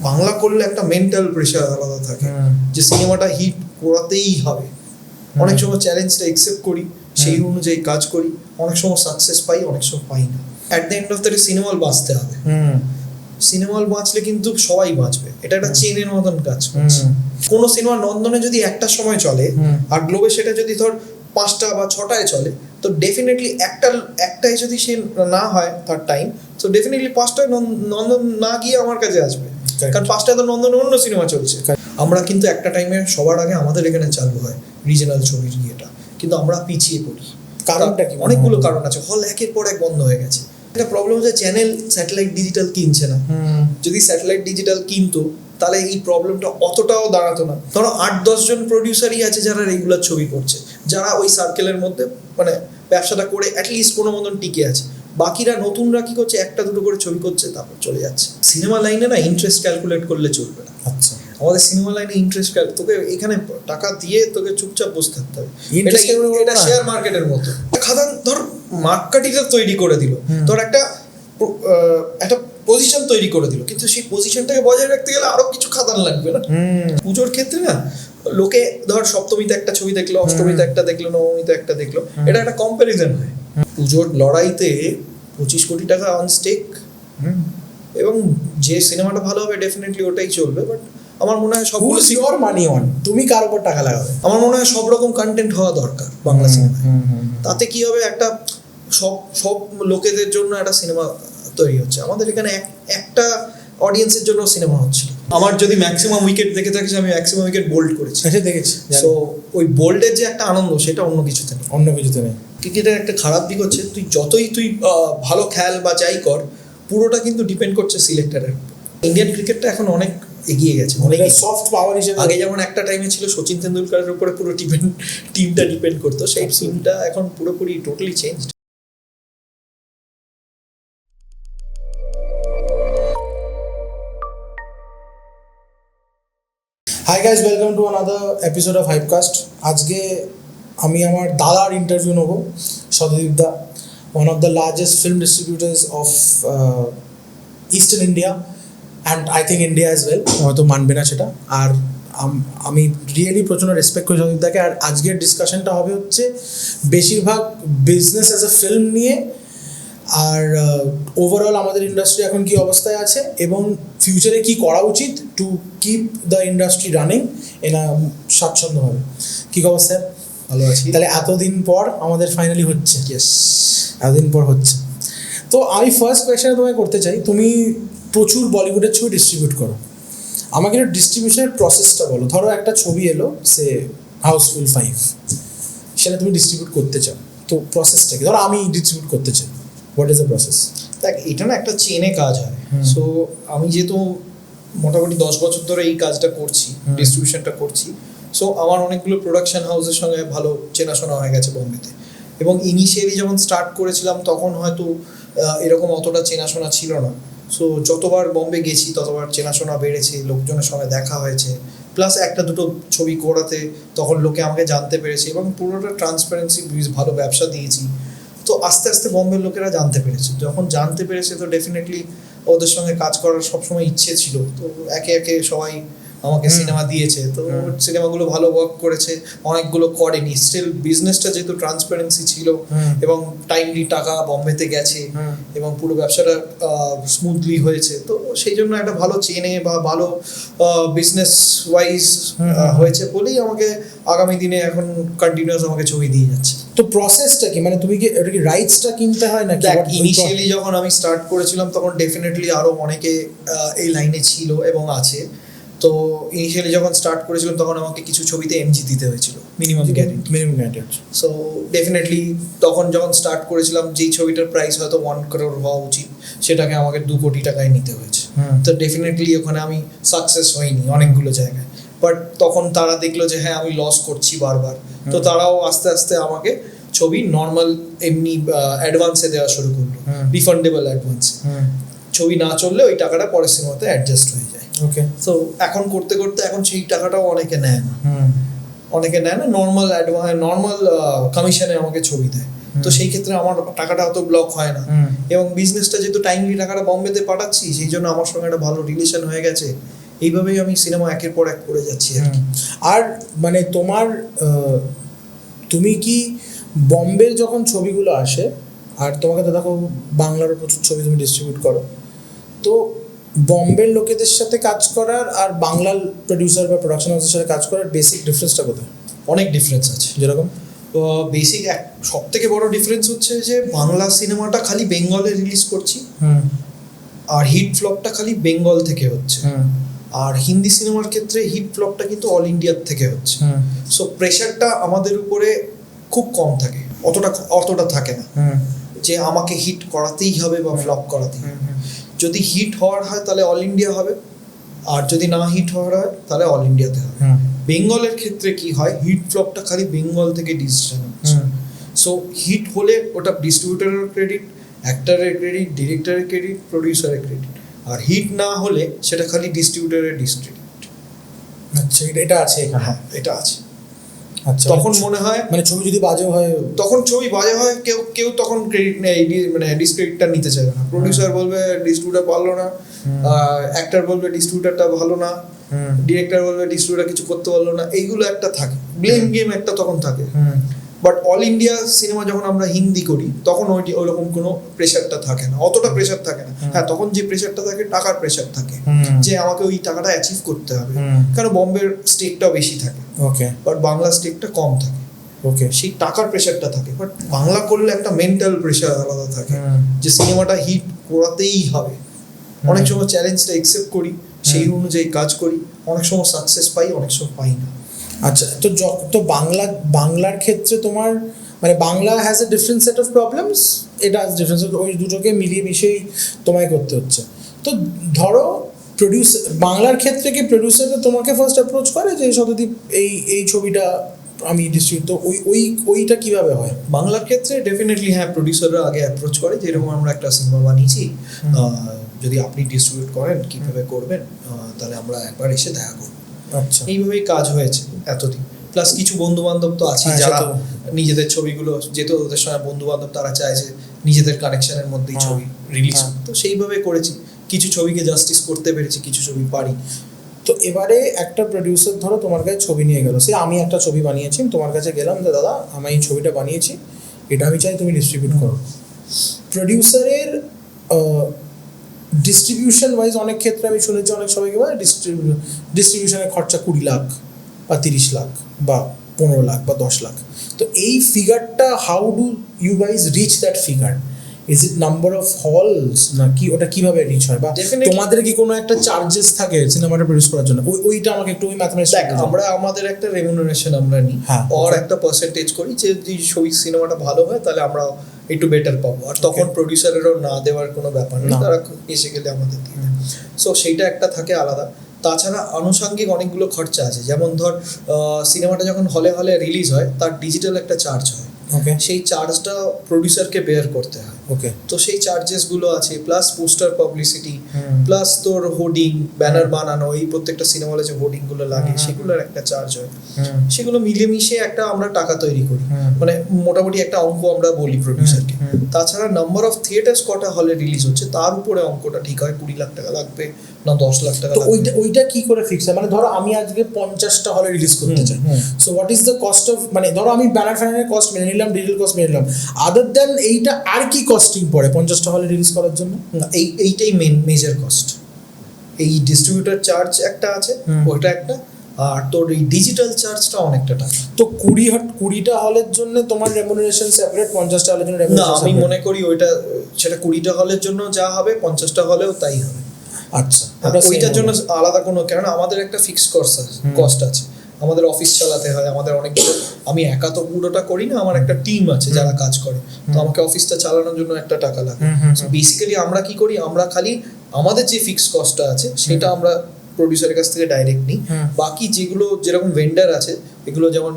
বাংলা করলে একটা mental pressure আলাদা থাকে যে সিনেমাটা হিট করাতেই হবে। অনেক সময় চ্যালেঞ্জটা একসেপ্ট করি, সেই অনুযায়ী কাজ করি, অনেক সময় সাকসেস পাই, অনেক সময় পাই না। At the end of the day cinema hall বাঁচতে হবে। সিনেমা হল বাঁচলে কিন্তু সবাই বাঁচবে, এটা একটা চেনের মতন কাজ করছে। কোনো সিনেমা নন্দনে যদি একটার সময় চলে আর গ্লোবে সেটা যদি ধর 5টা বা 6টায় চলে, তো ডেফিনেটলি একটাই যদি সে না হয় তার টাইম, তো ডেফিনেটলি 5টায় নন্দন না গিয়ে আমার কাছে আসবে, কারণ 5টায় তো নন্দনে অন্য সিনেমা চলছে। আমরা কিন্তু একটা টাইমে সবার আগে আমাদের এখানে চালু হয় রিজনাল ছবির ইয়েটা, কিন্তু আমরা পিছিয়ে পড়ি। কারণটা কি? অনেকগুলো কারণ আছে। হল একের পর এক বন্ধ হয়ে গেছে। একটা প্রবলেম হচ্ছে চ্যানেল স্যাটেলাইট ডিজিটাল কিনছে না। যদি স্যাটেলাইট ডিজিটাল কিনতো তাহলে এই প্রবলেমটা অতটাও দাঁড়াতো না। ধরো 8-10 জন প্রডিউসারই আছে যারা রেগুলার ছবি করছে, যারা ওই সার্কেলের মধ্যে মানে ব্যবসাটা করে অ্যাটলিস্ট কোনো মতন টিকে আছে। বাকিরা নতুনরা কি করছে, একটা দুটো করে ছবি করছে তারপর চলে যাচ্ছে। সিনেমা লাইনে না ইন্টারেস্ট ক্যালকুলেট করলে চলবে না। আচ্ছা, আমাদের সিনেমা লাইনে ইন্টারেস্ট তোকে এখানে টাকা দিয়ে তোকে চুপচাপ বসে থাকতে হবে। এটা শেয়ার মার্কেটের মতো। খাদান ধর মার্কেটিংটা তৈরি করে দিল, ধর একটা পজিশন তৈরি করে দিল, কিন্তু সেই পজিশনটাকে বজায় রাখতে গেলে আরো কিছু খাদান লাগবে না? পুজোর ক্ষেত্রে না লোকে ধর সপ্তমীতে একটা ছবি দেখলো, অষ্টমীতে একটা দেখলো, নবমীতে একটা দেখলো, এটা একটা কম্প্যারিজন হয়। পুজোর লড়াইতে 25 কোটি টাকা অন স্টেক, এবং যে সিনেমাটা ভালো হবে ডেফিনেটলি ওটাই চলবে। বাট আমার মনে হয় সবগুলো সিওর মানি অন, তুমি কার উপর টাকা লাগাবে। আমার মনে হয় সব রকম কন্টেন্ট হওয়া দরকার বাংলা সিনেমায়। তাতে কি হবে, একটা সব লোকেদের জন্য একটা সিনেমা তৈরি হচ্ছে। আমাদের এখানে একটা অডিয়েন্সের জন্য সিনেমা হচ্ছে। আমার যদি ম্যাক্সিমাম উইকেট দেখে থাকিস, আমি ম্যাক্সিমাম উইকেট বোল্ড করেছি, সেটা দেখেছি। সো ওই বোল্ডের যে একটা আনন্দ, সেটা অন্য কিছুতে নেই। ক্রিকেটের একটা খারাপ দিক হচ্ছে, তুই ভালো খেল বা যাই কর, পুরোটা কিন্তু ডিপেন্ড করছে সিলেক্টরের। ইন্ডিয়ান ক্রিকেটটা এখন অনেক এগিয়ে গেছে, অনেক সফট পাওয়ার হিসেবে। আগে যেমন একটা টাইমে ছিল সচিন তেন্ডুলকারের উপরে পুরো টিমটা ডিপেন্ড করতো, সেই সিনটা এখন পুরোপুরি totally change. Hi guys, welcome to another episode of Hypecast. আজকে আমি আমার দাদার ইন্টারভিউ নেবো, সত্যজিৎ দা, one of the largest film distributors of eastern India and I think India as well. হয়তো মানবে না সেটা। আর আমি রিয়েলি প্রচণ্ড রেসপেক্ট করি সত্যজিৎ দাকে। আর আজকের ডিসকাশনটা হবে হচ্ছে বেশিরভাগ বিজনেস অ্যাজ এ ফিল্ম নিয়ে, আর ওভারঅল আমাদের ইন্ডাস্ট্রি এখন কী অবস্থায় আছে এবং ফিউচারে কী করা উচিত to keep the industry running স্বাচ্ছন্দ্যভাবে। কী খবর স্যার? ভালো আছি। তাহলে এতদিন পর আমাদের ফাইনালি হচ্ছে। এতদিন পর হচ্ছে। তো আমি ফার্স্ট কোয়েশ্চেন তোমায় করতে চাই, তুমি প্রচুর বলিউডের ছবি ডিস্ট্রিবিউট করো, আমাকে একটা ডিস্ট্রিবিউশনের প্রসেসটা বলো। ধরো একটা ছবি এলো, সে হাউসফুল 5, সেটা তুমি ডিস্ট্রিবিউট করতে চাও, তো প্রসেসটা কি? ধরো আমি ডিস্ট্রিবিউট করতে চাই, হোয়াট ইজ দ্য প্রসেস? দেখ, এটা না একটা চেনে কাজ হয়। সো আমি যেহেতু মোটামুটি 10 বছর ধরে এই কাজটা করছি, ডিস্ট্রিবিউশনটা করছি, সো আমার অনেকগুলো প্রোডাকশন হাউসের সঙ্গে ভালো চেনাশোনা হয়ে গেছে বোম্বেতে। এবং ইনিশিয়ালি যখন স্টার্ট করেছিলাম তখন হয়তো এরকম অতটা চেনাশোনা ছিল না। সো যতবার বম্বে গেছি ততবার চেনাশোনা বেড়েছে, লোকজনের সঙ্গে দেখা হয়েছে, প্লাস একটা দুটো ছবি করাতে তখন লোকে আমাকে জানতে পেরেছে, এবং পুরোটা ট্রান্সপারেন্সি, ভালো ব্যবসা দিয়েছি। তো আস্তে আস্তে বম্বের লোকেরা জানতে পেরেছে। যখন জানতে পেরেছে তো ডেফিনেটলি ওদের সঙ্গে কাজ করার সবসময় ইচ্ছে ছিল। তো একে একে সবাই আমাকে সিনেমা দিয়েছে। তো সিনেমাগুলো ভালো ওয়ার্ক করেছে, অনেকগুলো করেনি। স্টিল বিজনেসটা যেহেতু ট্রান্সপারেন্সি ছিল এবং টাইমলি টাকা বম্বেতে গেছে এবং পুরো ব্যবসাটা স্মুথলি হয়েছে, তো সেই জন্য একটা ভালো চেনে বা ভালো বিজনেস ওয়াইজ হয়েছে বলেই আমাকে আগামী দিনে এখন কন্টিনিউয়াস আমাকে ছবি দিয়ে যাচ্ছে। তো প্রসেসটা কি, মানে তুমি কি এটা কি রাইটসটা কিনতে হয় নাকি? ইনিশিয়ালি যখন আমি স্টার্ট করেছিলাম তখন ডেফিনেটলি আরও অনেকে এই লাইনে ছিল এবং আছে। তো ইনিশিয়ালি যখন স্টার্ট করেছিলাম তখন আমাকে কিছু ছবিতে এমজি দিতে হয়েছিল, মিনিমাম গ্যারান্টি। সো ডেফিনেটলি তখন যখন স্টার্ট করেছিলাম, যেই ছবিটার প্রাইস হয়তো 1 crore হওয়া উচিত, সেটাকে আমাকে 2 কোটি টাকায় নিতে হয়েছে। তো ডেফিনেটলি ওখানে আমি সাকসেস হইনি অনেকগুলো জায়গায়। বাট তখন তারা দেখলো যে হ্যাঁ আমি লস করছি বারবার, তো তারাও আস্তে আস্তে আমাকে ছবি নর্মাল এমনি অ্যাডভান্সে দেওয়া শুরু করলো, রিফান্ডেবল অ্যাডভান্সে। ছবি না চললে ওই টাকাটা পরের সিনেমাতে অ্যাডজাস্ট হয়ে যায়। ওকে। তো এখন করতে করতে এখন সেই টাকাটাও অনেকে নেয় না, নর্মাল কমিশনে আমাকে ছবি দেয়। তো সেই ক্ষেত্রে আমার টাকাটা অত ব্লক হয় না, এবং বিজনেসটা যেহেতু টাইমলি টাকাটা বম্বেতে পাঠাচ্ছি, সেই জন্য আমার সঙ্গে একটা ভালো রিলেশন হয়ে গেছে। এইভাবেই আমি সিনেমা একের পর এক করে যাচ্ছি আর কি। আর মানে তোমার তুমি কি বম্বের যখন ছবিগুলো আসে, আর তোমাকে তো দেখো বাংলারও প্রচুর ছবি তুমি ডিস্ট্রিবিউট করো, তো বম্বের লোকেদের সাথে কাজ করার আর বাংলার প্রডিউসার বা প্রোডাকশন হাউসের সাথে কাজ করার বেসিক ডিফারেন্সটা কোথায়? অনেক ডিফারেন্স আছে। যেরকম বেসিক সব থেকে বড় ডিফারেন্স হচ্ছে যে বাংলা সিনেমাটা খালি বেঙ্গলে রিলিজ করছি, আর হিট ফ্লপটা খালি বেঙ্গল থেকে হচ্ছে। আর হিন্দি সিনেমার ক্ষেত্রে হিট ফ্লপটা কিন্তু অল ইন্ডিয়ার থেকে হচ্ছে। সো প্রেশারটা আমাদের উপরে খুব কম থাকে, অতটা থাকে না যে আমাকে হিট করাতেই হবে বা ফ্লপ করাতেই হবে। যদি হিট হওয়ার হয় তাহলে অল ইন্ডিয়া হবে, আর যদি না হিট হওয়ার হয় তাহলে অল ইন্ডিয়াতে হবে। বেঙ্গলের ক্ষেত্রে কি হয়, হিট ফ্লপটা খালি বেঙ্গল থেকে ডিসিশন হচ্ছে। সো হিট হলে ওটা ডিস্ট্রিবিউটরের ক্রেডিট, অ্যাক্টরের ক্রেডিট, ডিরেক্টরের ক্রেডিট, প্রডিউসারের ক্রেডিট। আর হিট না হলে সেটা খালি ডিস্ট্রিবিউটরের ডিসক্রেডিট। আচ্ছা, এটা আছে এখানে? হ্যাঁ, এটা আছে। আচ্ছা, তখন মনে হয় মানে ছবি যদি বাজে হয়, তখন ছবি বাজে হয়, কেউ তখন ক্রেডিট নেয়, মানে ডিসক্রেডিটটা নিতে চাইবে না। প্রডিউসার বলবে ডিস্ট্রিবিউটর পারলো না, অ্যাক্টর বলবে ডিস্ট্রিবিউটরটা ভালো না, ডিরেক্টর বলবে ডিস্ট্রিবিউটর কিছু করতে পারলো না। এইগুলো একটা থাকে, ব্লেম গেম একটা তখন থাকে। বাট অল ইন্ডিয়া সিনেমা যখন আমরা হিন্দি করি তখন ওইরকম কোনো প্রেশারটা থাকে না, অতটা প্রেশার থাকে না। হ্যাঁ, তখন যে প্রেশারটা থাকে টাকার প্রেশার থাকে, যে আমাকে ওই টাকাটা অ্যাচিভ করতে হবে, কারণ বম্বের স্টেকটাও বেশি থাকে, ওকে, বাট বাংলা স্টেকটা কম থাকে। ওকে, সেই টাকার প্রেশারটা থাকে। বাট বাংলা করলে একটা মেন্টাল প্রেশার আলাদা থাকে, যে সিনেমাটা হিট করাতেই হবে। অনেক সময় চ্যালেঞ্জটা একসেপ্ট করি, সেই অনুযায়ী কাজ করি, অনেক সময় সাকসেস পাই, অনেক সময় পাই না। আচ্ছা, তো বাংলার ক্ষেত্রে তোমার মানে Bangla has a different set of problems, এটা ডিফারেন্স, ওই দুটোকে মিলিয়ে মিশিয়েই তোমায় করতে হচ্ছে। তো ধরো বাংলার ক্ষেত্রে কি প্রডিউসাররা তোমাকে ফার্স্ট অ্যাপ্রোচ করে যে শতদীপ এই ছবিটা আমি ডিস্ট্রিবিউট, তো ওইটা কিভাবে হয়? বাংলার ক্ষেত্রে ডেফিনেটলি হ্যাঁ, প্রডিউসাররা আগে অ্যাপ্রোচ করে, যেরকম আমরা একটা সিনেমা বানিয়েছি, যদি আপনি ডিস্ট্রিবিউট করেন কিভাবে করবেন, তাহলে আমরা একবার এসে দেখা করব। আচ্ছা, এইভাবেই কাজ হয়েছে এতদিন। প্লাস কিছু বন্ধু বান্ধব তো আছে যারা নিজেদের ছবিগুলো, যেহেতু ওদের সঙ্গে বন্ধু বান্ধব, তারা চায় যে নিজেদের কানেকশনের মধ্যেই ছবি রিলিজ, তো সেইভাবে করেছি। কিছু ছবিকে জাস্টিস করতে পেরেছি, কিছু ছবি পারি। তো এবারে একটা প্রডিউসার ধরো তোমার কাছে ছবি নিয়ে গেল, সে আমি একটা ছবি বানিয়েছি, তোমার কাছে গেলাম যে দাদা আমি এই ছবিটা বানিয়েছি, এটা আমি চাই তুমি ডিস্ট্রিবিউট করো। প্রডিউসারের ডিস্ট্রিবিউশন ওয়াইজ অনেক ক্ষেত্রে আমি শুনেছি অনেক সবাইকে বলে ডিস্ট্রিবিউশনের খরচা 20 লাখ বা 30 লাখ বা 15 লাখ বা 10 লাখ। তো এই ফিগারটা how do you guys reach that figure? Is it number of halls, না কি ওটা কিভাবে রিচ হয়, বা তোমাদের কি কোনো একটা চার্জেস থাকে সিনেমাটা প্রডিউস করার জন্য? ওইটা আমাকে একটু ওই ম্যাথমেটিক্স। আমরা আমাদের একটা রেমুনারেশন আমরা নিই, আর একটা পার্সেন্টেজ করি, যে যদি ছবি সিনেমাটা ভালো হয় তাহলে আমরা একটু বেটার পাবো। আর তখন প্রডিউসারেরও না দেওয়ার কোনো ব্যাপার নেই, তারা এসে গেলে আমাদের দিয়ে দেয়। সো সেইটা একটা থাকে আলাদা। তাছাড়া আনুষঙ্গিক অনেকগুলো খরচা আছে, যেমন ধর সিনেমাটা যখন হলে রিলিজ হয় তার ডিজিটাল একটা চার্জ হয়, সেই চার্জটা প্রডিউসারকে বেয়ার করতে হয়। তো সেই চার্জেসগুলো আছে, প্লাস পোস্টার পাবলিসিটি, প্লাস তোর হোর্ডিং, ব্যানার বানানো, এই প্রত্যেকটা সিনেমা হলে যে হোর্ডিংগুলো লাগে সেগুলোর একটা চার্জ হয়। সেগুলো মিলেমিশে একটা আমরা টাকা তৈরি করি, মানে মোটামুটি একটা অঙ্ক আমরা বলি প্রডিউসারকে। তাছাড়া নাম্বার অফ থিয়েটার্স কটা হলে রিলিজ হচ্ছে তার উপরে অঙ্কটা ঠিক হয়, 20 লাখ টাকা লাগবে না 10 লাখ টাকা লাগবে। ওইটা কি করে ফিক্স হয়? মানে ধরো আমি আজকে 50টা হলে রিলিজ করতে চাই, so what is the cost of, মানে ধরো আমি ব্যানার ফ্যানারের কস্ট মেনে নিলাম, ডিজিটাল কস্ট মেনে নিলাম, আদার দ্যান এইটা আর কি কস্টিং পড়ে 50টা হলে রিলিজ করার জন্য? এইটাই মেজর কস্ট। এই ডিস্ট্রিবিউটর চার্জ একটা আছে, ওইটা একটা, আর তোর এই ডিজিটাল চার্জটা অনেকটা টাকা। তো 20টা হলের জন্য তোমার রেমুনারেশন সেপারেট, 50টা হলের জন্য রেমুনারেশন? না, আমি মনে করি সেটা 20টা হলের জন্য যা হবে 50টা হলেও তাই হবে। আচ্ছা, ওইটার জন্য আলাদা কোনো, কেন আমাদের একটা ফিক্সড কস্ট আছে, আমাদের অফিস চালাতে হয়, আমাদের অনেকগুলো, আমি একা তো পুরোটা করি না, আমার একটা টিম আছে যারা কাজ করে, তো আমাকে অফিসটা চালানোর জন্য একটা টাকা লাগে। বেসিক্যালি আমরা কি করি, আমরা খালি আমাদের যে ফিক্সড কস্টটা আছে সেটা আমরা প্রডিউসারের কাছ থেকে ডাইরেক্ট নিই। বাকি যেগুলো যেরকম ভেন্ডার আছে, এগুলো যেমন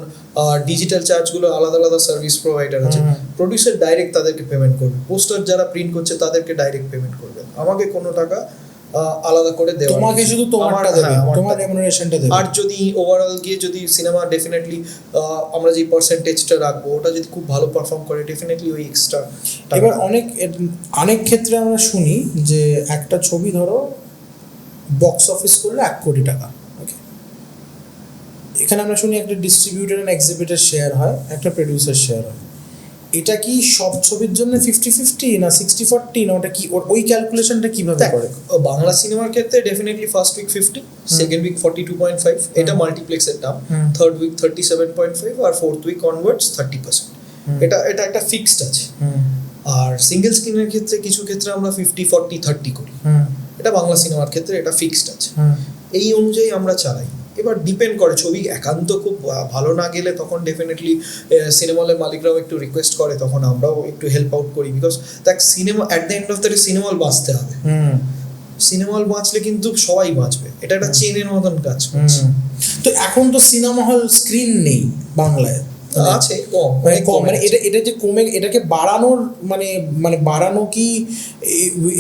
ডিজিটাল চার্জগুলো আলাদা আলাদা সার্ভিস প্রোভাইডার আছে, প্রডিউসার ডাইরেক্ট তাদেরকে পেমেন্ট করবে, পোস্টার যারা প্রিন্ট করছে তাদেরকে ডাইরেক্ট পেমেন্ট করবে, আমাকে কোনো টাকা আলাদা করে দেওয়া, তোমাকে শুধু তোমারটা দেবে, তোমার রেমুনারেশনটা দেবে। আর যদি ওভারঅল গিয়ে যদি সিনেমা ডেফিনেটলি আমরা যে পার্সেন্টেজটা রাখবো ওটা যদি খুব ভালো পারফর্ম করে ডেফিনেটলি ওই এক্সট্রা। এবার অনেক ক্ষেত্রে আমরা শুনি যে একটা ছবি ধরো বক্স অফিস করলে 1 কোটি টাকা, ওকে, এখানে আমরা শুনি একটা ডিস্ট্রিবিউটর এন্ড এক্সিবিটর শেয়ার হয়, একটা প্রোডিউসার শেয়ার হয়। এটা কি সব ছবির জন্য 50-50 না 60-40 না ওটা কি, ওই ক্যালকুলেশনটা কিভাবে করে? বাংলা সিনেমার ক্ষেত্রে definitely first week 50, second week 42.5, এটা মাল্টিপ্লেক্সের দাম, থার্ড উইক 37.5 আর ফোর্থ উইক অনওয়ার্ডস 30%। এটা একটা ফিক্সড আছে। আর সিঙ্গেল স্ক্রিনের ক্ষেত্রে কিছু ক্ষেত্রে আমরা 50-40-30 করি, এটা বাংলা সিনেমার ক্ষেত্রে এটা ফিক্সড আছে। এই অনুযায়ী আমরা চালাই। এবার ডিপেন্ড করে, ছবি একান্ত খুব ভালো না গেলে তখন ডেফিনেটলি সিনেমা হলের মালিকরাও একটু রিকোয়েস্ট করে, তখন আমরাও একটু হেল্প আউট করি, বিকজ দেখ cinema at the end of the day cinema hall বাঁচতে হবে। সিনেমা হল বাঁচলে কিন্তু সবাই বাঁচবে, এটা একটা চেনের মতন কাজ করছে। তো এখন তো সিনেমা হল স্ক্রিন নেই বাংলায়, আছে কম, মানে এটা যে কমে, এটাকে বাড়ানোর মানে বাড়ানো কি,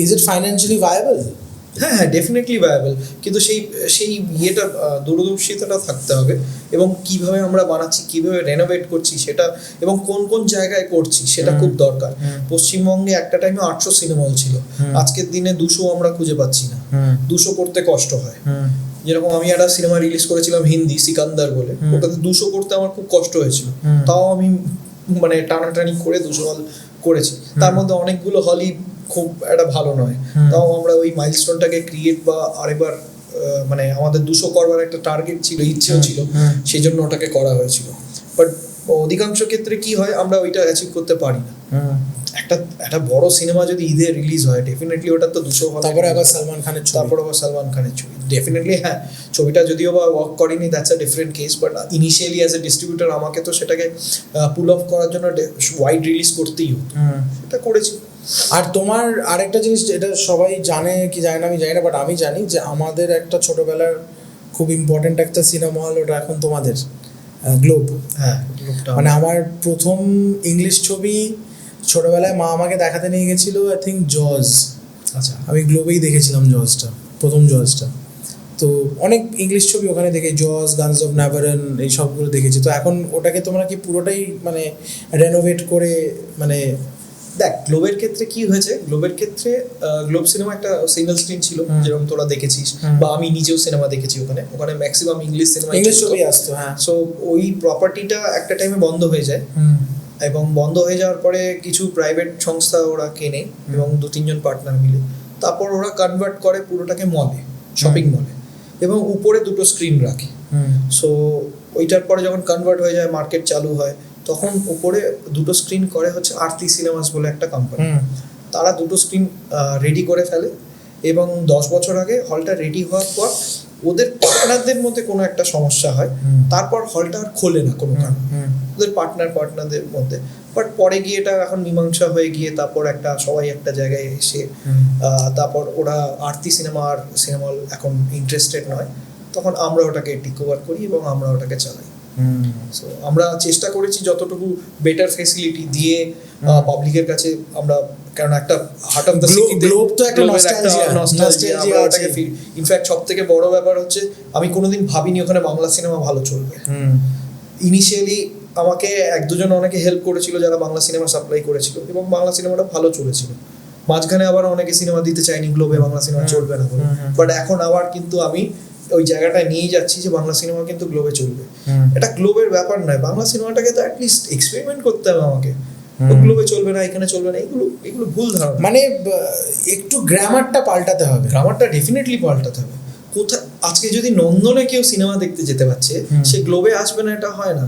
ইজ ইট ফাইন্যান্সিয়ালি ভায়াবল? হ্যাঁ ডেফিনেটলি ভায়াবল, কিন্তু সেই ইয়েটা দূরদর্শিতাটা থাকতে হবে, এবং কিভাবে আমরা বানাচ্ছি, কিভাবে রেনোভেট করছি সেটা, এবং কোন কোন জায়গায় করছি সেটা খুব দরকার। পশ্চিমবঙ্গে একটা টাইমে 800 সিনেমা হল ছিল, আজকের দিনে 200 আমরা খুঁজে পাচ্ছি না। 200 করতে কষ্ট হয়। যেরকম আমি একটা সিনেমা রিলিজ করেছিলাম হিন্দি, সিকান্দার বলে, ওটাতে 200 করতে আমার খুব কষ্ট হয়েছিল, তাও আমি মানে টানাটানি করে 200 হল করেছি। তার মধ্যে অনেকগুলো হলই খুব একটা ভালো নয়, তাও আমরা ওই মাইলস্টোনটাকে ক্রিয়েট বা আরেকবার মানে আমাদের 200 করবার একটা টার্গেট ছিল, ইচ্ছেও ছিল, সেই জন্য ওটাকে করা হয়েছিল। বাট অধিকাংশ ক্ষেত্রে কি হয়, আমরা ওইটা অ্যাচিভ করতে পারি না। একটা বড় সিনেমা যদি ঈদে রিলিজ হয় ডেফিনেটলি ওটা তো 200 হল, তারপরে আবার সালমান খানের ছবি, ডেফিনেটলি হ্যাঁ ছবিটা যদিও বা ওয়ার্ক করেনি, that's a different case, but initially as a distributor আমাকে তো সেটাকে পুল অফ করার জন্য ওয়াইড রিলিজ করতেই হতো, সেটা করেছি। আর তোমার আরেকটা জিনিস, এটা সবাই জানে কি জানে না আমি জানি না, বাট আমি জানি যে আমাদের একটা ছোটবেলার খুব ইম্পর্টেন্ট একটা সিনেমা হল, ওটা এখন তোমাদের গ্লোব। হ্যাঁ, মানে আমার প্রথম ইংলিশ ছবি ছোটবেলায় মা আমাকে দেখাতে নিয়ে গেছিল, আই থিঙ্ক জজ। আচ্ছা, আমি গ্লোবেই দেখেছিলাম জজটা, প্রথম জজটা। তো অনেক ইংলিশ ছবি ওখানে দেখে, জজ, গানস অফ নাভারন, এই সবগুলো দেখেছি। তো এখন ওটাকে তোমরা কি পুরোটাই মানে রেনোভেট করে, মানে দেখ গ্লোবের ক্ষেত্রে কি হয়েছে, গ্লোবের ক্ষেত্রে গ্লোব সিনেমা একটা সিঙ্গেল স্ক্রিন ছিল, যেরকম তোরা দেখেছিস বা আমি নিজেও সিনেমা দেখেছি, ওখানে ম্যাক্সিমাম ইংলিশ ছবি আসতো। হ্যাঁ, সো ওই প্রপার্টিটা একটা টাইমে বন্ধ হয়ে যায়, এবং বন্ধ হয়ে যাওয়ার পরে কিছু প্রাইভেট সংস্থা ওরা কেনে, এবং 2-3 জন পার্টনার মিলে তারপর ওরা কনভার্ট করে পুরোটাকে মলে, শপিং মলে, এবং উপরে 2টো স্ক্রিন রাখে। সো ওইটার পরে যখন কনভার্ট হয়ে যায়, মার্কেট চালু হয়, তখন উপরে 2টো স্ক্রিন করে হচ্ছে আরতি সিনেমাস বলে একটা কোম্পানি, তারা 2টো স্ক্রিন রেডি করে ফেলে, এবং 10 বছর আগে হলটা রেডি হওয়ার পর ওদের পার্টনারদের মধ্যে কোনো একটা সমস্যা হয়, তারপর হলটা আর খোলে না কোনো কারণে, ওদের পার্টনারদের মধ্যে। বাট পরে গিয়ে এটা এখন মীমাংসা হয়ে গিয়ে তারপর একটা সবাই একটা জায়গায় এসে তারপর ওরা আরতি সিনেমা আর সিনেমা হল এখন ইন্টারেস্টেড নয়, তখন আমরা ওটাকে টেক ওভার করি এবং আমরা ওটাকে চালাই। সো আমরা চেষ্টা করেছি যতটুকু বেটার ফ্যাসিলিটি দিয়ে পাবলিকের কাছে আমরা, কারণ একটা heart of the city, globe তো একটা নস্টালজিয়া, আমরা ওটাকে ইনফ্যাক্ট সবথেকে বড় ব্যাপার হচ্ছে আমি কোনোদিন ভাবিনি ওখানে বাংলা সিনেমা ভালো চলবে। ইনিশিয়ালি আমাকে 1-2 জন অনেকে হেল্প করেছিল যারা বাংলা সিনেমা সাপ্লাই করেছিল, এবং বাংলা সিনেমাটা ভালো চলেছিল। মাঝখানে আবার অনেকে সিনেমা দিতে চায়নি, গ্লোবে বাংলা সিনেমা চলবে না বলে, বাট এখন আবার কিন্তু আমি ওই জায়গাটায় নিয়ে যাচ্ছি যে বাংলা সিনেমা কিন্তু গ্লোবে চলবে। এটা গ্লোবের ব্যাপার নয়, বাংলা সিনেমাটাকে তো অ্যাটলিস্ট এক্সপেরিমেন্ট করতে হবে আমাকে, গ্লোবে চলবে না, এখানে চলবে না, এগুলো ভুল ধারণা। মানে একটু গ্রামারটা পাল্টাতে হবে, গ্রামারটা ডেফিনেটলি পাল্টাতে হবে। কোথায় আজকে যদি নন্দনে কেউ সিনেমা দেখতে যেতে পারছে, সে গ্লোবে আসবে না, এটা হয় না।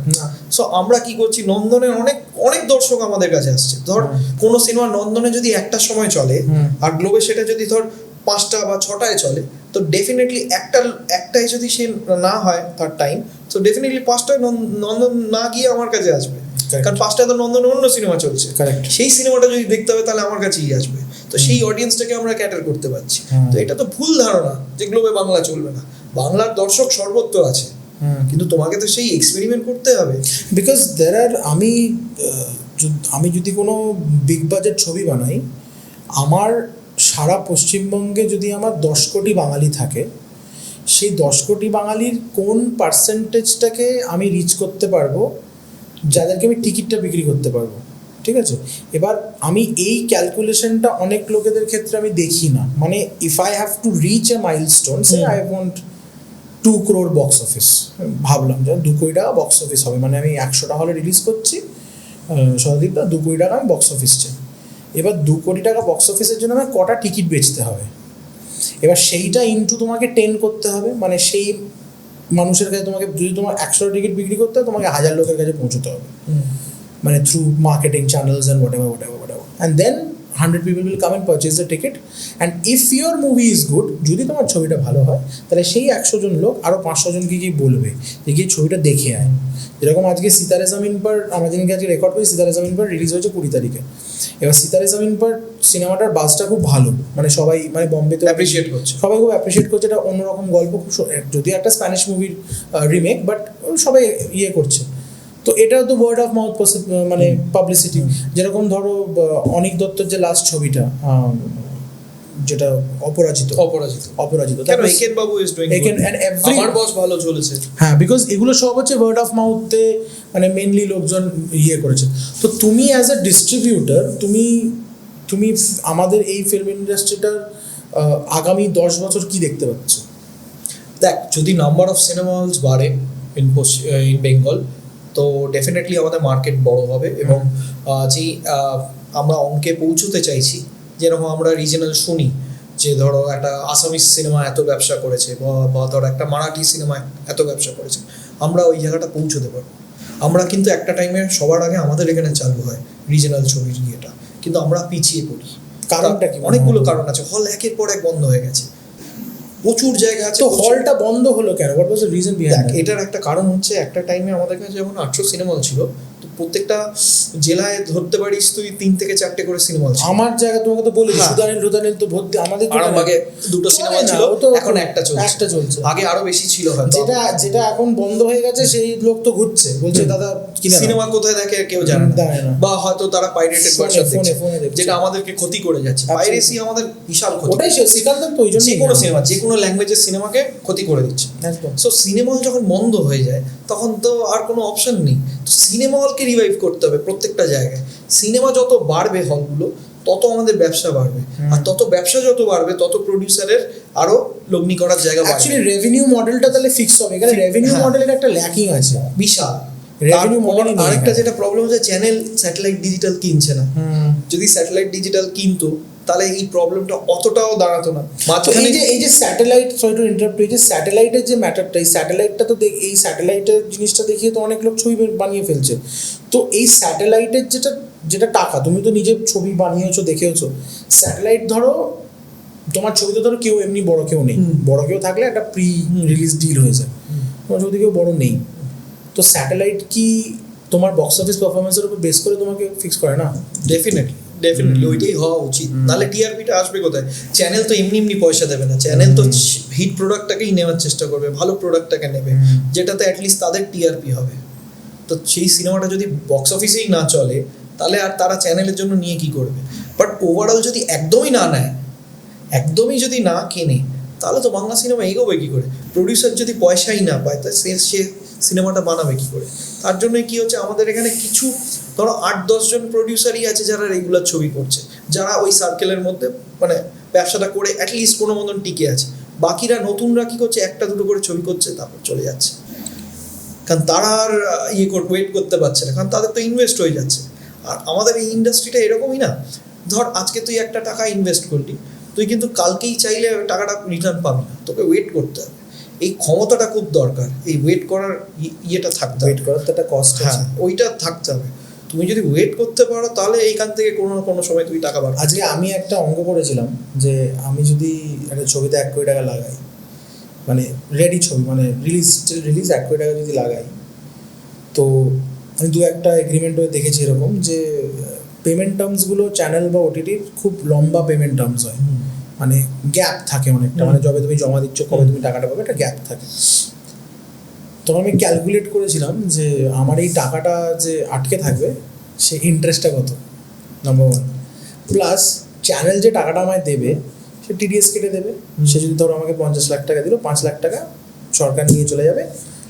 সো আমরা কি করছি, নন্দনে অনেক অনেক দর্শক আমাদের কাছে আসছে। ধর কোনো সিনেমা নন্দনে যদি 1টার সময় চলে, আর গ্লোবে সেটা যদি ধর 5টা বা 6টায় চলে, তো ডেফিনেটলি একটাই যদি সে না হয় তার টাইম, তো ডেফিনেটলি 5টায় নন্দন না গিয়ে আমার কাছে আসবে, কারণ 5টায় তো নন্দনে অন্য সিনেমা চলছে, সেই সিনেমাটা যদি দেখতে হবে তাহলে আমার কাছেই আসবে। তো সেই অডিয়েন্সটাকে আমরা ক্যাটার করতে পারছি। তো এটা তো ভুল ধারণা যে গ্লোবে বাংলা চলবে না, বাংলার দর্শক সর্বত্র আছে, কিন্তু তোমাকে তো সেই এক্সপেরিমেন্ট করতে হবে। বিকজ আমি যদি কোনো বিগ বাজেট ছবি বানাই, আমার সারা পশ্চিমবঙ্গে যদি আমার 10 কোটি বাঙালি থাকে, সেই 10 কোটি বাঙালির কোন পার্সেন্টেজটাকে আমি রিচ করতে পারবো যাদেরকে আমি টিকিটটা বিক্রি করতে পারবো, ঠিক আছে? এবার আমি এই ক্যালকুলেশনটা অনেক লোকেদের ক্ষেত্রে আমি দেখি না। মানে if I have to reach A milestone, say I want 2 crore box office, ভাবলাম যে 2 কোটি টাকা বক্স অফিস হবে, মানে আমি 100টা হলে রিলিজ করছি, সদীপদা 2 কোটি টাকা আমি বক্স অফিস চাই। এবার 2 কোটি টাকা বক্স অফিসের জন্য আমার কটা টিকিট বেচতে হবে, এবার সেইটা ইনটু তোমাকে 10 করতে হবে, মানে সেই মানুষের কাছে তোমাকে, যদি তোমার 100 টিকিট বিক্রি করতে হয় তোমাকে 1000 লোকের কাছে পৌঁছতে হবে, মানে through marketing channels and whatever, and then 100 people will come and purchase the ticket, and if your movie is good, যদি তোমার ছবিটা ভালো হয়, তাহলে সেই 100 জন লোক আরও 500 জনকে গিয়ে বলবে যে গিয়ে ছবিটা দেখে আয়। যেরকম আজকে সিতারে জামিন পর, আমরা যেদিনকে আজকে রেকর্ড করি, সিতারে জামিন পর রিলিজ হয়েছে 20 তারিখে। এবার সিতারে জামিন পর সিনেমাটার বাজটা খুব ভালো, মানে সবাই, মানে বম্বেতে অ্যাপ্রিশিয়েট করছে, সবাই খুব অ্যাপ্রিশিয়েট করছে। এটা অন্যরকম গল্প, খুব যদি একটা স্প্যানিশ মুভির রিমেক, বাট সবাই ইয়ে করছে। তো এটাও তো ওয়ার্ড অফ মাউথ, মানে পাবলিসিটি। যেরকম ধরো অনিক দত্তর যে লাস্ট ছবিটা, যেটা অপরাজিত, Eken Babu is doing good, আমার বস ভালো চলেছে। হ্যাঁ, বিকজ এগুলো সব হচ্ছে ওয়ার্ড অফ মাউথে, মানে মেনলি লোকজন ইয়ে করেছে। তো তুমি অ্যাজ আ ডিস্ট্রিবিউটার, তুমি আমাদের এই ফিল্ম ইন্ডাস্ট্রিটার আগামী 10 বছর কি দেখতে পাচ্ছ? দেখ, যদি নাম্বার অফ সিনেমা হলস বাড়ে ইন বেঙ্গল, তো ডেফিনেটলি আমাদের মার্কেট বড় হবে। এবং যেই আমরা অঙ্কে পৌঁছতে চাইছি, যেরকম আমরা রিজনাল শুনি যে ধরো একটা আসামিস সিনেমা এত ব্যবসা করেছে, বা ধরো একটা মারাঠি সিনেমা এত ব্যবসা করেছে, আমরা ওই জায়গাটা পৌঁছতে পারবো। আমরা কিন্তু একটা টাইমে সবার আগে আমাদের এখানে চালু হয় রিজনাল ছবির ইয়েটা, কিন্তু আমরা পিছিয়ে পড়ি। কারণটা কি? অনেকগুলো কারণ আছে। হল একের পর এক বন্ধ হয়ে গেছে, প্রচুর জায়গা আছে। তো হলটা বন্ধ হলো কেন? What was the reason behind that? এটার একটা কারণ হচ্ছে, একটা টাইমে আমাদের কাছে যখন 800 সিনেমা হল ছিল, তো প্রত্যেকটা জেলায় ধরতে পারিস তুই 3 থেকে 4টে করে সিনেমা হল ছিল। আমার জায়গা তোমাকে তো বলি, সুদানিল তো ভর্তি। আমাদের আরামবাগে 2টো সিনেমা ছিল, এখন একটা চলছে। আগে আরো বেশি ছিল হয়তো। যেটা এখন বন্ধ হয়ে গেছে, সেই লোক তো ঘুরছে, বলছে দাদা সিনেমা কোথায় দেখে কেউ জানে না, বা হয়তো তারা পাইরেটেড ভার্সন দেখছে, যেটা আমাদেরকে ক্ষতি করে যাচ্ছে। পাইরেসি আমাদের বিশাল ক্ষতি। ওটাই সিদ্ধান্ত, তো ওই জন্য যে কোনো সিনেমা, যে কোনো ল্যাঙ্গুয়েজের সিনেমাকে ক্ষতি করে দিচ্ছে। সো সিনেমা হল যখন বন্ধ হয়ে যায়, তখন তো আর কোনো অপশন নেই। তো সিনেমা হলকে রিভাইভ করতে হবে প্রত্যেকটা জায়গায়। সিনেমা যত বাড়বে হলগুলো, তত আমাদের ব্যবসা বাড়বে, আর তত ব্যবসা যত বাড়বে, তত প্রডিউসারের আরো লগ্নি করার জায়গা বাড়বে। অ্যাকচুয়ালি রেভিনিউ মডেলটা তাহলে ফিক্স হবে। এখানে রেভিনিউ মডেলের একটা ল্যাকিং আছে বিশাল। রেভিনিউ মডেল আরেকটা যেটা প্রবলেম হচ্ছে, চ্যানেল স্যাটেলাইট ডিজিটাল কিনছে না। যদি স্যাটেলাইট ডিজিটাল কিনতো, তাহলে এই প্রবলেমটা অতটাও দাঁড়াতো না। মাঝখানে এই যে স্যাটেলাইট, সরি টু ইন্টারাপ্ট, এই যে স্যাটেলাইটের যে ম্যাটারটা, এই স্যাটেলাইটটা তো এই স্যাটেলাইটের জিনিসটা দেখিয়ে তো অনেক লোক ছবি বানিয়ে ফেলছে। তো এই স্যাটেলাইটের যেটা টাকা, তুমি তো নিজে ছবি বানিয়েছো, দেখেওছো। স্যাটেলাইট ধরো, তোমার ছবি তো ধরো কেউ এমনি বড় কেউ নেই, বড় কেউ থাকলে একটা প্রি রিলিজ ডিল হয়ে যায়, তোমার ছবি কেউ বড় নেই। তো স্যাটেলাইট কি তোমার বক্স অফিস পারফরমেন্সের উপর বেস করে তোমাকে ফিক্স করে না? ডেফিনেটলি ওইটাই হওয়া উচিত, নাহলে টিআরপিটা আসবে কোথায়? চ্যানেল তো এমনি পয়সা দেবে না। চ্যানেল তো হিট প্রোডাক্টটাকেই নেওয়ার চেষ্টা করবে, ভালো প্রোডাক্টটাকে নেবে, যেটাতে অ্যাটলিস্ট তাদের টিআরপি হবে। তো সেই সিনেমাটা যদি বক্স অফিসেই না চলে, তাহলে আর তারা চ্যানেলের জন্য নিয়ে কি করবে? বাট ওভারঅল যদি একদমই না নেয়, একদমই যদি না কেনে, তাহলে তো বাংলা সিনেমা এগোবে কী করে? প্রডিউসার যদি পয়সাই না পায়, তা সে সিনেমাটা বানাবে কী করে? তার জন্য কি হচ্ছে, আমাদের এখানে কিছু ধরো 8-10 জন প্রডিউসারই আছে যারা রেগুলার ছবি করছে, যারা ওই সার্কেলের মধ্যে মানে ব্যবসাটা করে অ্যাটলিস্ট কোনো মতন টিকে আছে। বাকিরা নতুনরা কী করছে, 1-2 করে ছবি করছে, তারপর চলে যাচ্ছে। কারণ তারা আর ওয়েট করতে পারছে না, কারণ তাদের তো ইনভেস্ট হয়ে যাচ্ছে। আর আমাদের এই ইন্ডাস্ট্রিটা এরকমই না। ধর আজকে তুই একটা টাকা ইনভেস্ট করলি, তুই কিন্তু কালকেই চাইলে টাকাটা রিটার্ন পাবি না, তোকে ওয়েট করতে হবে। এই ক্ষমতাটা খুব দরকার, এই ওয়েট করার ইয়েটা থাকতে হবে, ওয়েট করার তো একটা কষ্ট আছে, ওইটা থাকতে হবে। তুমি যদি ওয়েট করতে পারো, তাহলে এইখান থেকে কোনো না কোনো সময় তুমি টাকা পাবে। আজকে আমি একটা অঙ্ক করেছিলাম যে আমি যদি একটা ছবিতে 1 কোটি টাকা লাগাই, মানে রেডি ছবি, মানে রিলিজ 1 কোটি টাকা যদি লাগাই, তো আমি একটা এগ্রিমেন্ট হয়ে দেখেছি এরকম যে পেমেন্ট টার্মসগুলো চ্যানেল বা ওটিটির খুব লম্বা পেমেন্ট টার্মস হয়, মানে গ্যাপ থাকে অনেকটা, মানে যবে তুমি জমা দিচ্ছ কবে তুমি টাকাটা পাবে, একটা গ্যাপ থাকে। তখন আমি ক্যালকুলেট করেছিলাম যে আমার এই টাকাটা যে আটকে থাকবে, সে ইন্টারেস্টটা কত, নাম্বার 1, প্লাস চ্যানেল যে টাকাটা আমায় দেবে সে টিডিএস কেটে দেবে। সে যদি ধরো আমাকে 50 লাখ টাকা দিল, 5 লাখ টাকা সরকার নিয়ে চলে যাবে,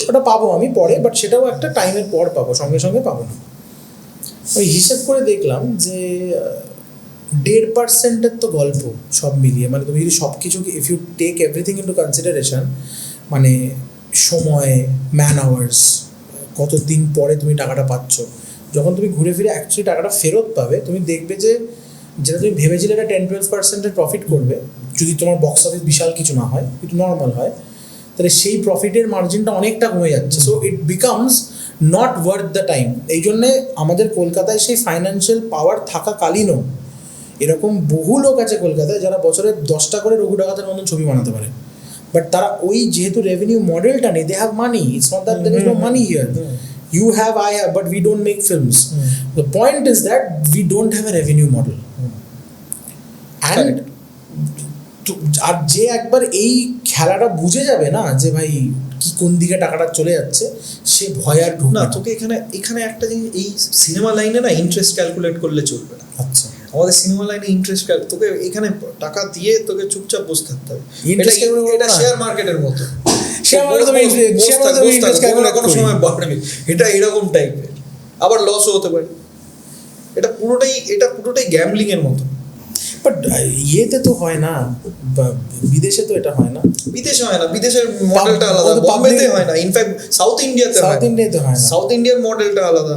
ওটা পাবো আমি পরে, বাট সেটাও একটা টাইমের পর পাবো, সঙ্গে সঙ্গে পাবো না। ওই হিসেব করে দেখলাম যে 1.5% তো গল্প সব মিলিয়ে, মানে তুমি যদি সব কিছু, if you take everything into consideration, মানে সময়, ম্যান আওয়ার্স, কতদিন পরে তুমি টাকাটা পাচ্ছ, যখন তুমি ঘুরে ফিরে অ্যাকচুয়ালি টাকাটা ফেরত পাবে, তুমি দেখবে যে যেটা তুমি ভেবেছিলে এটা 10-12% প্রফিট করবে, যদি তোমার বক্স অফিস বিশাল কিছু না হয়, একটু নর্মাল হয়, তাহলে সেই প্রফিটের মার্জিনটা অনেকটা কমে যাচ্ছে। So it becomes not worth the time. এই জন্যে আমাদের কলকাতায় সেই ফাইন্যান্সিয়াল পাওয়ার থাকাকালীনও এরকম বহু লোক আছে কলকাতায় যারা বছরে 10টা করে রঘু ডাকাতের মতন ছবি বানাতে পারে, বাট তারা ওই যেহেতু রেভিনিউ মডেলটা নেই, they have money, it's not that there is no money here, you have, I have, but we don't make films. The point is that we don't have a revenue model. And আর যে একবার এই খেলাটা বুঝে যাবে না যে ভাই কি কোন দিকে টাকাটা চলে যাচ্ছে, সে ভয় আর ঢুকবে না। না। তোকে এখানে একটা জিনিস, এই সিনেমা লাইনে না ইন্টারেস্ট ক্যালকুলেট করলে চলবে না। আচ্ছা, আমাদের সিনেমা লাইনে ইন্টারেস্ট, তোকে এখানে টাকা দিয়ে তোকে চুপচাপ বসে থাকতে হবে। Interest calculate এটা করবো না। শেয়ার মার্কেটের মতো, শেয়ার মার্কেটে তুমি ইন্টারেস্ট ক্যালকুলেট কোনো সময় বাড়বে, এটা এরকম টাইপের, আবার লসও হতে পারে। এটা পুরোটাই গ্যাম্বলিং এর মতো। বাট ইয়েতে তো হয় না, বিদেশে তো এটা হয় না। বিদেশে হয় না, বিদেশের মডেলটা আলাদা, বম্বেতে হয় না, ইনফ্যাক্ট সাউথ ইন্ডিয়াতে হয় না, সাউথ ইন্ডিয়ার মডেলটা আলাদা।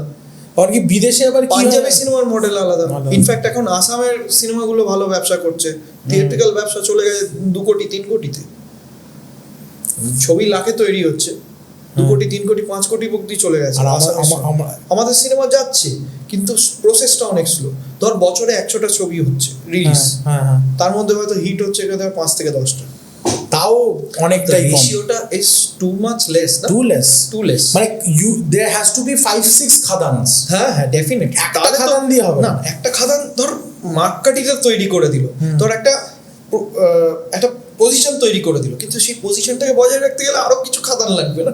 আর কি বিদেশে আবার পাঞ্জাবি সিনেমার মডেল আলাদা। ইনফ্যাক্ট এখন আসামের সিনেমাগুলো ভালো ব্যবসা করছে, থিয়েট্রিক্যাল ব্যবসা চলে গেছে 2 কোটি 3 কোটিতে, ছবি লাখে তৈরি হচ্ছে, 2 কোটি 3 কোটি 5 কোটি অব্দি চলে গেছে। আমাদের সিনেমা যাচ্ছে, কিন্তু প্রসেসটা অনেক স্লো। ধর বছরে 100টা ছবি হচ্ছে রিলিজ, তার মধ্যে হয়তো হিট হচ্ছে 5 থেকে 10টা, তাও অনেকটাই কম। রেশিওটা ইজ টু মাচ লেস, না টু লেস। মানে দেয়ার হ্যাজ টু বি 5-6 খাদানস। হ্যাঁ ডেফিনেটলি। একটা খাদান দিয়ে হবে না, একটা খাদান ধর মার্কেটিংটা তৈরি করে দিল, ধর একটা পজিশন তৈরি করে দিল, কিন্তু সেই পজিশনটাকে বজায় রাখতে গেলে আরো কিছু খাদান লাগবে না?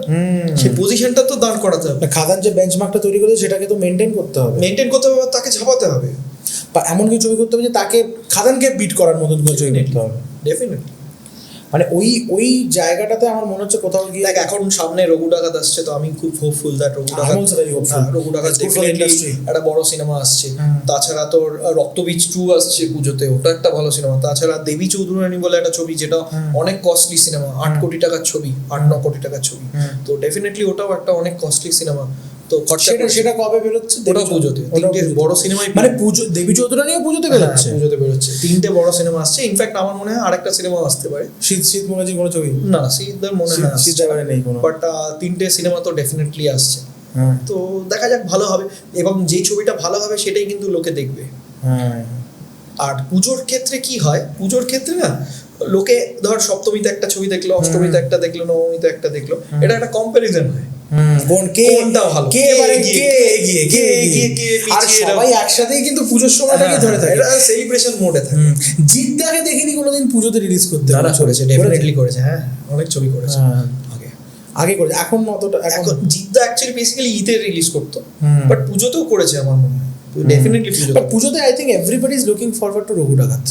সেই পজিশনটা তো দাঁড় করাতে হবে। খাদান যে বেঞ্চমার্কটা তৈরি করে সেটাকে তো মেনটেন করতে হবে, তাকে ঝাপাতে হবে, বা এমন কিছু ছবি করতে হবে যে তাকে খাদানকে বিট করার মতন কোনো ছবি করতে হবে। ডেফিনেটলি। মানে ওই জায়গাটাতে আমার মনে হচ্ছে কোথাও গিয়ে, দেখ এখন সামনে রঘু ডাকাত আসছে, তো আমি খুব হোপফুল দ্যাট রঘু ডাকাত ডেফিনেটলি একটা বড় সিনেমা আসছে। তাছাড়া তোর রক্তবীজ 2 আসছে পুজোতে, ওটা একটা ভালো সিনেমা। তাছাড়া দেবী চৌধুরানী বলে একটা ছবি, যেটা অনেক কস্টলি সিনেমা, 8 কোটি টাকার ছবি, 8-9 কোটি টাকার ছবি। তো ডেফিনেটলি ওটাও একটা অনেক কস্টলি সিনেমা। তো সেটা কবে বেরোচ্ছে? ওটা পুজোতে। 3টে বড় সিনেমাই, মানে পুজো, দেবী চৌধুরানীও পুজোতে বেরোচ্ছে? পুজোতে বেরোচ্ছে 3টে বড় সিনেমা আসছে। ইনফ্যাক্ট আমার মনে হয় আরেকটা সিনেমা আসতে পারে। শীত মুখার্জি কোনো ছবি? না, শীতদার মনে হয় শীত নেই কোনো, বাট 3টে সিনেমা তো ডেফিনেটলি আসছে। তো দেখা যাক, ভালো হবে, এবং যেই ছবিটা ভালো হবে সেটাই কিন্তু লোকে দেখবে। আর পুজোর ক্ষেত্রে কি হয়, পুজোর ক্ষেত্রে না লোকে ধর সপ্তমীতে একটা ছবি দেখলো, অষ্টমীতে একটা দেখলো, নবমীতে একটা দেখলো, এটা একটা কম্প্যারিজন হয়, কোনটা ভালো, কে এগিয়ে, আর সবাই একসাথেই কিন্তু পুজোর সময়টাকে ধরে থাকে, এটা সেলিব্রেশন মোডে থাকে। জিদ্দাকে দেখিনি কোনোদিন পুজোতে রিলিজ করতে। তারা করেছে, ডেফিনেটলি করেছে, হ্যাঁ অনেক ছবি করেছে আগে করেছে, এখন অতটা। এখন জিদ্দা অ্যাকচুয়ালি বেসিক্যালি ঈদে রিলিজ করতো, বাট পুজোতেও করেছে আমার মনে হয়, ডেফিনেটলি পুজোতে। I think everybody is looking forward to Raghu ডাকাত।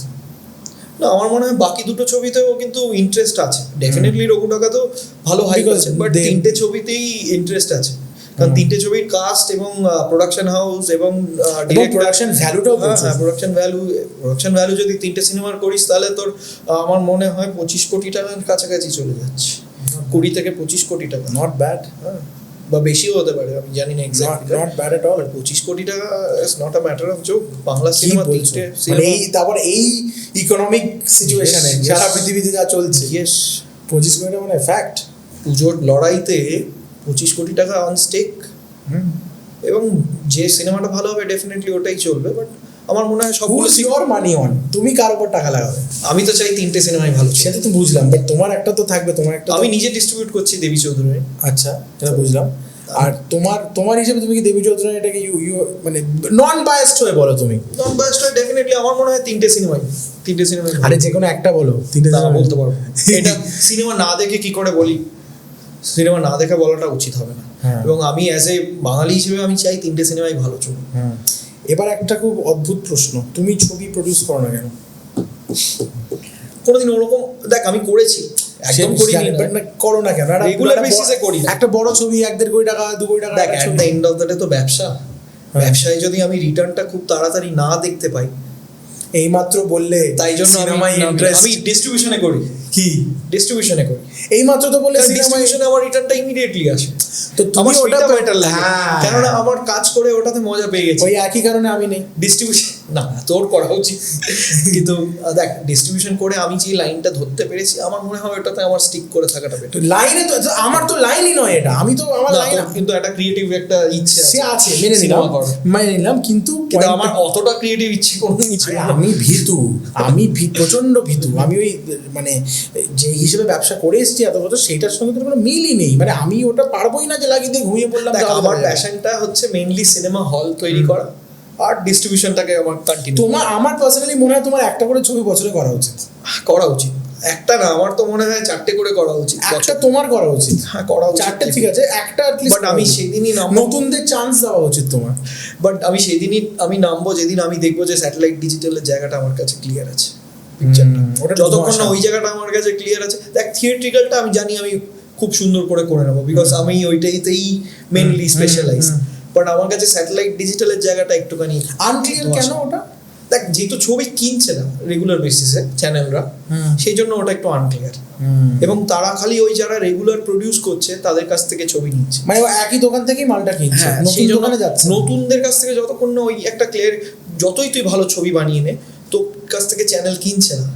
না, আমার মনে হয় বাকি দুটো ছবিতেও কিন্তু ইন্টারেস্ট আছে, ডেফিনেটলি রঘু ডাকাতও ভালো হাইপ আছে, বাট 3টে ছবিতেই ইন্টারেস্ট আছে, কারণ 3টে ছবির কাস্ট এবং প্রোডাকশন হাউস এবং প্রোডাকশন ভ্যালুটাও, প্রোডাকশন ভ্যালু যদি 3টে সিনেমার করিস, তাহলে তোর আমার মনে হয় 25 কোটি টাকার কাছাকাছি চলে যাচ্ছে, 20 থেকে 25 কোটি টাকা। নট ব্যাড, বা বেশিও হতে পারে, আমি জানি না exactly. Not bad at all. 25 কোটি টাকা is not a matter of joke. Bangla cinema 3টে সিনেমা, তারপর এই ইকোনমিক সিচুয়েশনে সারা পৃথিবীতে যা চলছে, 25 কোটি মানে ফ্যাক্ট। পুজোর লড়াইতে 25 কোটি টাকা অন স্টেক, এবং যে সিনেমাটা ভালো হবে ডেফিনেটলি ওটাই চলবে। বাট আমার মনে হয় সবগুলো ইওর মানি অন, তুমি কার উপর টাকা লাগাবে? আমি তো চাই 3টে সিনেমাই ভালো, সেটা তো বুঝলাম, বাট তোমার একটা তো থাকবে, তোমার একটা। আমি নিজে ডিস্ট্রিবিউট করছি দেবী চৌধুরানী। আচ্ছা, সেটা বুঝলাম। আর তোমার হিসেবে তুমি কি দেবী চৌধুরানী এটাকে ইউ মানে নন বায়াসড হয়ে বলো? তুমি নন বায়াসড হয়ে ডেফিনেটলি আমার মনে হয় 3টে সিনেমাই। আরে যে কোনো একটা বলো, 3টে বলতে পারবো। এটা সিনেমা না দেখে কি করে বলি, সিনেমা না দেখে বলাটা উচিত হবে না, এবং আমি অ্যাজ এ বাঙালি হিসেবে আমি চাই 3টে সিনেমাই ভালো চলুক। এবার একটা খুব অদ্ভুত প্রশ্ন, তুমি ছবি প্রডিউস করো না কেন? কোনোদিন ওরকম দেখ আমি করেছি, একদম করিনি না। করো না কেন, রেগুলার বেসিসে করি না। একটা বড় ছবি 1-1.5 কোটি টাকা 2 কোটি টাকা দেখ at the end of the day তো ব্যবসা, ব্যবসায় যদি আমি রিটার্নটা খুব তাড়াতাড়ি না দেখতে পাই, এইমাত্র বললে তাই জন্য আমি ডিস্ট্রিবিউশনে করি। কি ডিস্ট্রিবিউশনে করি? এইমাত্র তো বললে সিনেমায় ডিস্ট্রিবিউশনে আমার রিটার্নটা ইমিডিয়েটলি আসে, তো তুমি আমার ওটা ওটা বেটার লাগে, হ্যাঁ। কেননা আমার কাজ করে ওটাতে মজা পেয়ে গেছি। ওই একই কারণে আমি নেই ডিস্ট্রিবিউশন না তোর করা উচিত, কিন্তু দেখ ডিস্ট্রিবিউশন করে আমি যে লাইনটা ধরতে পেরেছি আমার মনে হয় ওটাতে আমার স্টিক করে থাকাটা বেটার। তো লাইনে তো আমার তো লাইনই নয় এটা, আমি তো আমার লাইন কিন্তু একটা ক্রিয়েটিভ একটা ইচ্ছে সে আছে, মেনে নিলাম কিন্তু আমার অতটা ক্রিয়েটিভ ইচ্ছে কোনো কিছু না। আমি ভীতু, প্রচন্ড ভীতু। আমি ওই মানে যে হিসেবে ব্যবসা করে এসেছি এত বছর, সেইটার সঙ্গে তো কোনো মিলই নেই। মানে আমি ওটা পারবোই না যে লাগিয়ে দিয়ে ঘুমিয়ে পড়লাম। আমার প্যাশনটা হচ্ছে মেইনলি সিনেমা হল তৈরি করা, আর ডিস্ট্রিবিউশনটাকে আমার কন্টিনিউ। আমার পার্সোনালি মনে হয় তোমার একটা করে ছবি বছরে করা উচিত। করা উচিত, একটা না, আমার তো মনে হয় 4টে করে করা উচিত। একটা তোমার করা উচিত, হ্যাঁ করা উচিত, 4টে ঠিক আছে, একটা at least। বাট আমি সেদিনই নতুনদের চান্স দেওয়া উচিত তোমার। বাট আমি সেদিনই নামবো যেদিন আমি দেখবো যে স্যাটেলাইট ডিজিটালের জায়গাটা আমার কাছে ক্লিয়ার আছে, পিকচারটা। যতক্ষণ না ওই জায়গাটা আমার কাছে ক্লিয়ার আছে, দেখ থিয়েট্রিক্যালটা আমি জানি আমি খুব সুন্দর করে নেবো, বিকজ আমি ওইটাইতেই মেইনলি স্পেশালাইজ। বাট আমার কাছে স্যাটেলাইট ডিজিটালের জায়গাটা একটুখানি আনক্লিয়ার। কেন ওটা? দেখ যেহেতু ছবি কিনছে না রেগুলার বেসিসে চ্যানেলরা, সেই জন্য ওটা একটু আনক্লিয়ার। এবং তারা খালি ওই যারা রেগুলার প্রডিউস করছে তাদের কাছ থেকে ছবি নিচ্ছে, মানে একই দোকান থেকেই মালটা কিনছে, নতুন দোকানে যাচ্ছে। নতুনদের কাছ থেকে যতক্ষণ না ওই একটা ক্লিয়ার, যতই তুই ভালো ছবি বানিয়ে নে, তোর কাছ থেকে চ্যানেল কিনছে না,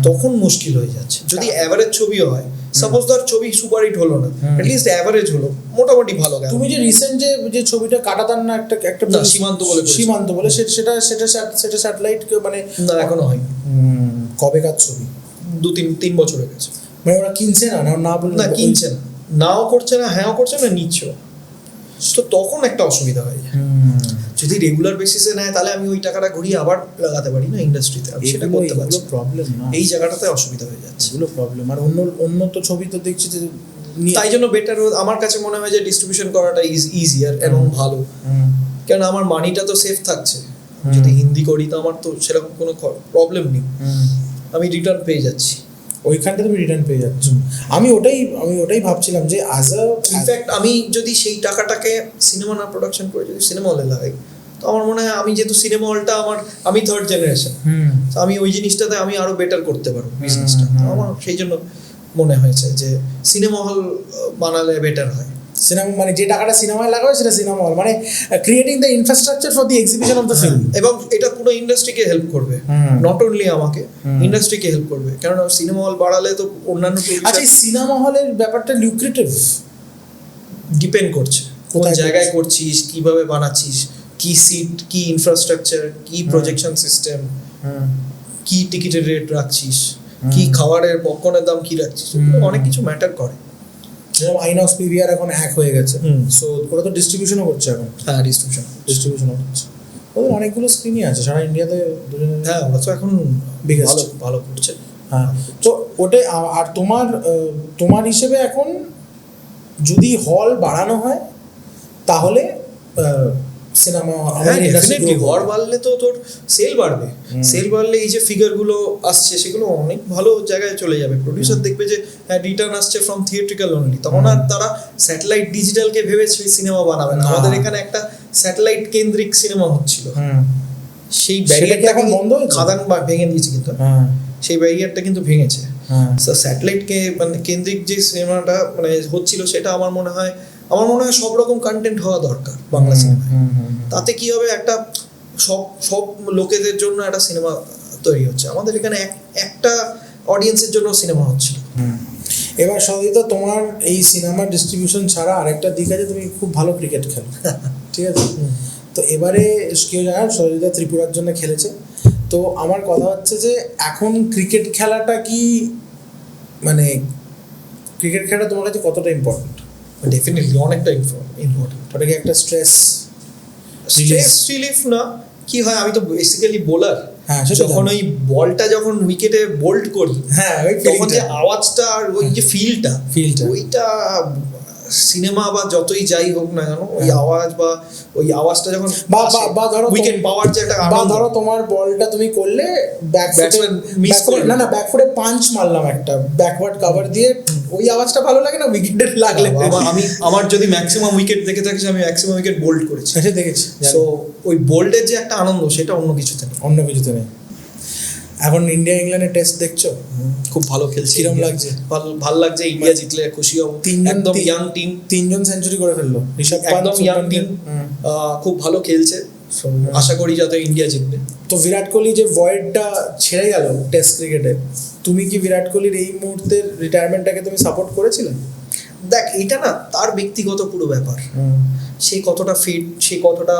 তখন মুশকিল হয়ে যাচ্ছে। যদি অ্যাভারেজ ছবিও হয়, সাপোজ ধর ছবি সুপার হিট হলো না, অ্যাটলিস্ট অ্যাভারেজ হলো, মোটামুটি ভালো গেল। তুমি যে রিসেন্ট যে ছবিটা কাটাতার না একটা সীমান্ত বলে সেটা স্যাটেলাইট মানে না এখনো হয়। কবেকার ছবি? 2-3 বছর হয়ে গেছে। মানে ওরা কিনছে না বলে না কিনছে না, নাও করছে না, হ্যাঁও করছে না, নিচ্ছেও, তো তখন একটা অসুবিধা হয়ে যায়। যদি রেগুলার বেসিসে নেয় তাহলে আমি ওই টাকাটা ঘুরিয়ে আবার লাগাতে পারি না ইন্ডাস্ট্রিতে, আমি সেটা করতে পারছি। প্রবলেম না, এই জায়গাটাতে অসুবিধা হয়ে যাচ্ছে, এগুলো প্রবলেম। আর অন্য তো ছবি তো দেখছি যে তাই জন্য বেটার আমার কাছে মনে হয় যে ডিস্ট্রিবিউশন করাটা ইজিয়ার এবং ভালো, কারণ আমার মানিটা তো সেফ থাকছে। যদি হিন্দি করি তো আমার তো সেরকম কোনো প্রবলেম নেই, আমি রিটার্ন পেয়ে যাচ্ছি, ওইখান থেকে তুমি রিটার্ন পেয়ে যাচ্ছ। আমি ওটাই ভাবছিলাম যে ইনফ্যাক্ট আমি যদি সেই টাকাটাকে সিনেমা না প্রোডাকশন করে যদি সিনেমা হলে লাগাই, তো আমার মনে হয় আমি যেহেতু সিনেমা হলটা আমি 3rd জেনারেশন, তো আমি ওই জিনিসটাতে আমি আরো বেটার করতে পারবো বিজনেসটা। আমার সেই জন্য মনে হয়েছে যে সিনেমা হল বানালে বেটার হয়। সিনেমা মানে যে টাকাটা সিনেমায় লাগাবে সেটা সিনেমা হল, মানে creating the infrastructure for the exhibition of the film. এবং এটা পুরো ইন্ডাস্ট্রিকে হেল্প করবে, নট অনলি আমাকে, ইন্ডাস্ট্রিকে হেল্প করবে। কারণ সিনেমা হল বাড়ালে তো অন্যান্য। আচ্ছা, এই সিনেমা হলের ব্যাপারটা লিউক্রেটিভ? ডিপেন্ড করছে কোন জায়গায় করছিস, কিভাবে বানাচ্ছিস, কি সিট, কি ইনফ্রাস্ট্রাকচার, কি প্রজেকশন সিস্টেম, কি টিকিটের রেট রাখছিস, কি খাবারের পপকর্নের দাম কি রাখছিস, অনেক কিছু ম্যাটার করে। যেরকম আইনক্স পিভিআর এখন এক হয়ে গেছে, সো ওরা তো ডিস্ট্রিবিউশনও করছে এখন। হ্যাঁ ডিস্ট্রিবিউশনও করছে, ওদের অনেকগুলো স্ক্রিনই আছে সারা ইন্ডিয়াতে। হ্যাঁ ওরা তো এখন ভালো করছে। হ্যাঁ, তো ওটাই। আর তোমার হিসেবে এখন যদি হল বাড়ানো হয় তাহলে সিনেমা ডেফিনেটলি হল বাড়লে তো তোর সেল বাড়বে, সেল বাড়লে এই যে ফিগারগুলো আসছে সেগুলো অনেক ভালো জায়গায় চলে যাবে। প্রডিউসার দেখবে যে হ্যাঁ রিটার্ন আসছে ফ্রম থিয়েট্রিক্যাল অনলি, তখন আর তারা স্যাটেলাইট ডিজিটালকে ভেবে সিনেমা বানাবে না। আমাদের এখানে একটা স্যাটেলাইট কেন্দ্রিক সিনেমা হচ্ছিল, সেই ব্যারিয়ারটা এখন বন্ধ হয়েছে, খাদান ভেঙে দিয়েছে, কিন্তু সেই ব্যারিয়ারটা কিন্তু ভেঙেছে। স্যাটেলাইটকে মানে কেন্দ্রিক যে সিনেমাটা মানে হচ্ছিল সেটা আমার মনে হয় সব রকম কন্টেন্ট হওয়া দরকার বাংলা সিনেমায়। তাতে কি হবে, একটা সব লোকেদের জন্য একটা সিনেমা তৈরি হচ্ছে। আমাদের এখানে একটা অডিয়েন্সের জন্য সিনেমা হচ্ছিল। এবার সদিতা, তোমার এই সিনেমা ডিস্ট্রিবিউশন ছাড়া আরেকটা দিক আছে, তুমি খুব ভালো ক্রিকেট খেলো, ঠিক আছে? তো এবারে কেউ জানা সদিতা ত্রিপুরার জন্য খেলেছে, তো আমার কথা হচ্ছে যে এখন ক্রিকেট খেলাটা কি মানে ক্রিকেট খেলাটা তোমার কাছে কতটা ইম্পর্টেন্ট? ডেফিনেটলি অনেকটা ইম্পর্টেন্ট। ওটা কি একটা স্ট্রেস রিলিফ না? কি হয়, আমি তো বেসিক্যালি বোলার, হ্যাঁ, যখন ওই বলটা যখন উইকেটে বোল্ড করি, হ্যাঁ, তখন যে আওয়াজটা আর ওই যে ফিলটা ওইটা সিনেমা বা যতই যাই হোক না কেন ওই আওয়াজ বা ওই আওয়াজটা যখন বা ধরো উইকেট পাওয়ার যে একটা বা আনন্দ, ধরো তোমার বলটা তুমি করলে Batsman miss করলো। না ব্যাকফুটে পাঞ্চ মারলাম একটা ব্যাকওয়ার্ড কভার দিয়ে, ওই আওয়াজটা ভালো লাগে না উইকেটে লাগলে? আমার যদি ম্যাক্সিমাম উইকেট দেখে থাকিস আমি ম্যাক্সিমাম উইকেট বোল্ড করেছি, সেটা দেখেছি। সো ওই বোল্ডের যে একটা আনন্দ সেটা অন্য কিছুতে নেই। অন্য কিছুতে নেই। এখন ইন্ডিয়া ইংল্যান্ডের টেস্ট দেখছো, খুব ভালো খেলছে। কিরম লাগছে? ভালো লাগছে, ইন্ডিয়া জিতলে খুশি হব। একদম ইয়াং টিম, 3 জন সেঞ্চুরি করে ফেললো, ঋষভ পান্ত একদম ইয়াং টিম, খুব ভালো খেলছে। আশা করি যাতে ইন্ডিয়া জিতবে। তো বিরাট কোহলি যে ভয়েডটা ছেড়ে গেল টেস্ট ক্রিকেটে, তুমি কি বিরাট কোহলির এই মুহূর্তের রিটায়ারমেন্টটাকে তুমি সাপোর্ট করেছিলে? দেখ এটা না তার ব্যক্তিগত পুরো ব্যাপার, সে কতটা ফিট, সে কতটা